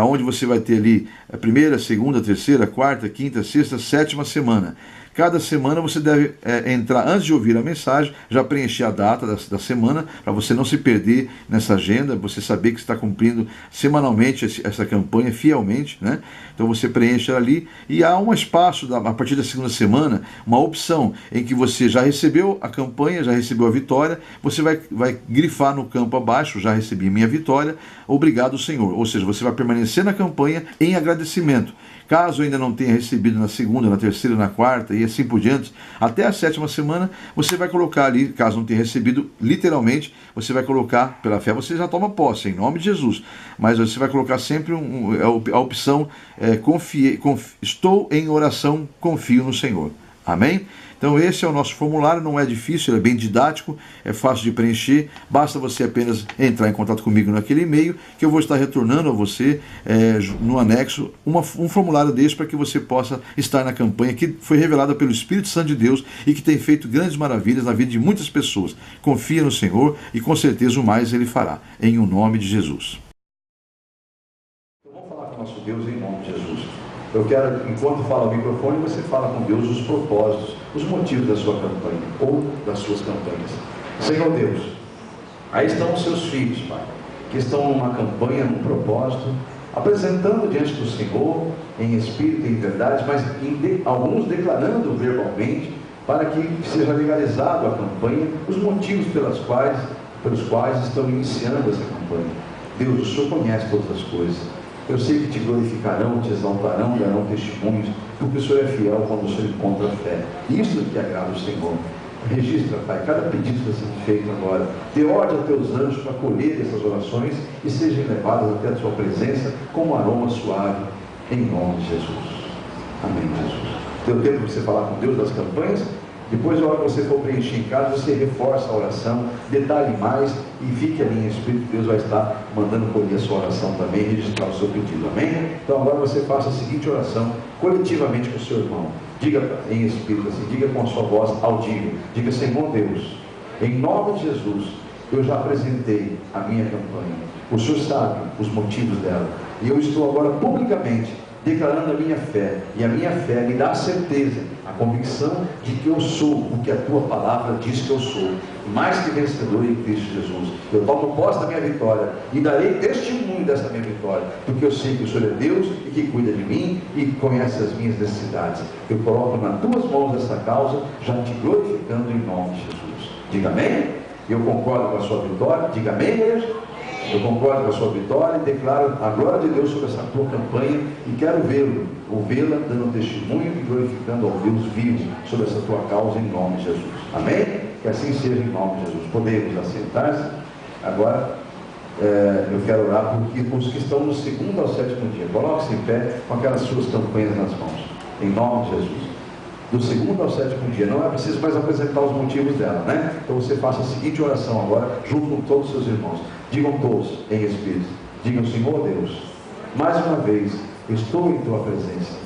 onde você vai ter ali a primeira, segunda, terceira, quarta, quinta, sexta, sétima semana. Cada semana você deve entrar, antes de ouvir a mensagem, já preencher a data da semana, para você não se perder nessa agenda, você saber que está cumprindo semanalmente essa campanha fielmente, né? Então você preenche ali e há um espaço, a partir da segunda semana, uma opção em que você já recebeu a campanha, já recebeu a vitória, você vai grifar no campo abaixo, já recebi minha vitória, obrigado Senhor. Ou seja, você vai permanecer na campanha em agradecimento. Caso ainda não tenha recebido na segunda, na terceira, na quarta e assim por diante, até a sétima semana, você vai colocar ali, caso não tenha recebido, literalmente, você vai colocar, pela fé você já toma posse, em nome de Jesus, mas você vai colocar sempre a opção, estou em oração, confio no Senhor. Amém? Então esse é o nosso formulário, não é difícil, ele é bem didático, é fácil de preencher, basta você apenas entrar em contato comigo naquele e-mail, que eu vou estar retornando a você, no anexo, um formulário desse para que você possa estar na campanha que foi revelada pelo Espírito Santo de Deus e que tem feito grandes maravilhas na vida de muitas pessoas. Confia no Senhor e com certeza o mais Ele fará, em o nome de Jesus. Então vamos falar com o nosso Deus em nome de Jesus. Eu quero, enquanto fala o microfone, você fala com Deus os propósitos, os motivos da sua campanha, ou das suas campanhas. Senhor Deus, aí estão os seus filhos, Pai, que estão numa campanha, num propósito, apresentando diante do Senhor, em espírito e em verdade, mas alguns declarando verbalmente, para que seja legalizado a campanha, os motivos pelos quais estão iniciando essa campanha. Deus, o Senhor conhece todas as coisas. Eu sei que te glorificarão, te exaltarão, darão testemunhos, porque o Senhor é fiel quando o Senhor encontra a fé. Isso que agrada o Senhor. Registra, Pai, cada pedido que está sendo feito agora. Dê ordem a teus anjos para colher essas orações e sejam levadas até a tua presença como aroma suave, em nome de Jesus. Amém, Jesus. Deu tempo de você falar com Deus das campanhas? Depois, na hora que você for preencher em casa, você reforça a oração, detalhe mais e fique ali em espírito. Deus vai estar mandando colher a sua oração também e registrar o seu pedido. Amém? Então agora você faça a seguinte oração coletivamente com o seu irmão. Diga em espírito assim, diga com a sua voz audível. Diga, Senhor Deus, em nome de Jesus, eu já apresentei a minha campanha. O Senhor sabe os motivos dela. E eu estou agora publicamente declarando a minha fé, e a minha fé me dá a certeza, a convicção de que eu sou o que a tua palavra diz que eu sou, mais que vencedor em Cristo Jesus. Eu tomo posse da minha vitória e darei testemunho dessa minha vitória, porque eu sei que o Senhor é Deus e que cuida de mim e conhece as minhas necessidades. Eu coloco nas tuas mãos essa causa, já te glorificando em nome de Jesus. Diga amém? Eu concordo com a sua vitória. Diga amém, igreja? Eu concordo com a sua vitória e declaro a glória de Deus sobre essa tua campanha e quero vê-la dando testemunho e glorificando ao Deus vivo sobre essa tua causa em nome de Jesus. Amém? Que assim seja em nome de Jesus. Podemos assentar-se. Agora, eu quero orar por os que estão no segundo ao sétimo dia. Coloque-se em pé com aquelas suas campanhas nas mãos. Em nome de Jesus. Do segundo ao sétimo dia, não é preciso mais apresentar os motivos dela, né? Então você faça a seguinte oração agora, junto com todos os seus irmãos. Digam todos em espírito. Digam, Senhor Deus, mais uma vez estou em tua presença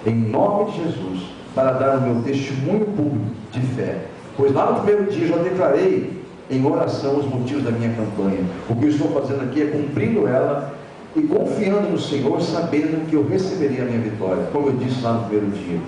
em nome de Jesus, para dar o meu testemunho público de fé. Pois lá no primeiro dia eu já declarei em oração os motivos da minha campanha. O que eu estou fazendo aqui é cumprindo ela e confiando no Senhor, sabendo que eu receberia a minha vitória. Como eu disse lá no primeiro dia,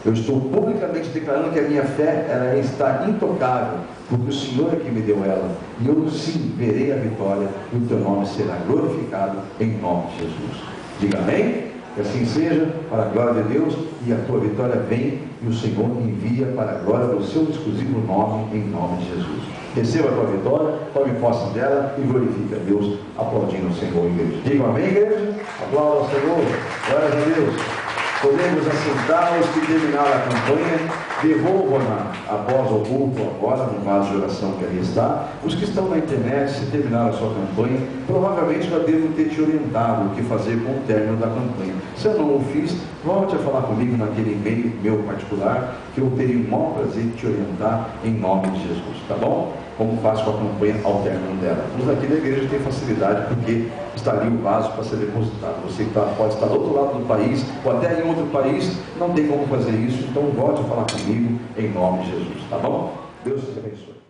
eu estou publicamente declarando que a minha fé ela está intocável, porque o Senhor é que me deu ela, e eu sim verei a vitória, e o teu nome será glorificado em nome de Jesus. Diga amém? Que assim seja, para a glória de Deus, e a tua vitória vem, e o Senhor envia para a glória do seu exclusivo nome, em nome de Jesus. Receba a tua vitória, tome posse dela e glorifique a Deus, aplaudindo o Senhor, igreja. Diga amém, igreja? Aplauda ao Senhor, glórias a Deus. Podemos assentar os que terminaram a campanha, devolvam-na após o culto agora, no vaso de oração que ali está. Os que estão na internet, se terminaram a sua campanha, provavelmente já devo ter te orientado o que fazer com o término da campanha. Se eu não o fiz, volte a falar comigo naquele e-mail meu particular, que eu teria o maior prazer de te orientar em nome de Jesus, tá bom? Como faz com a campanha ao término dela. Os aqui da igreja têm facilidade, porque está ali o vaso para ser depositado. Você pode estar do outro lado do país, ou até em outro país, não tem como fazer isso, então volte a falar comigo em nome de Jesus, tá bom? Deus te abençoe.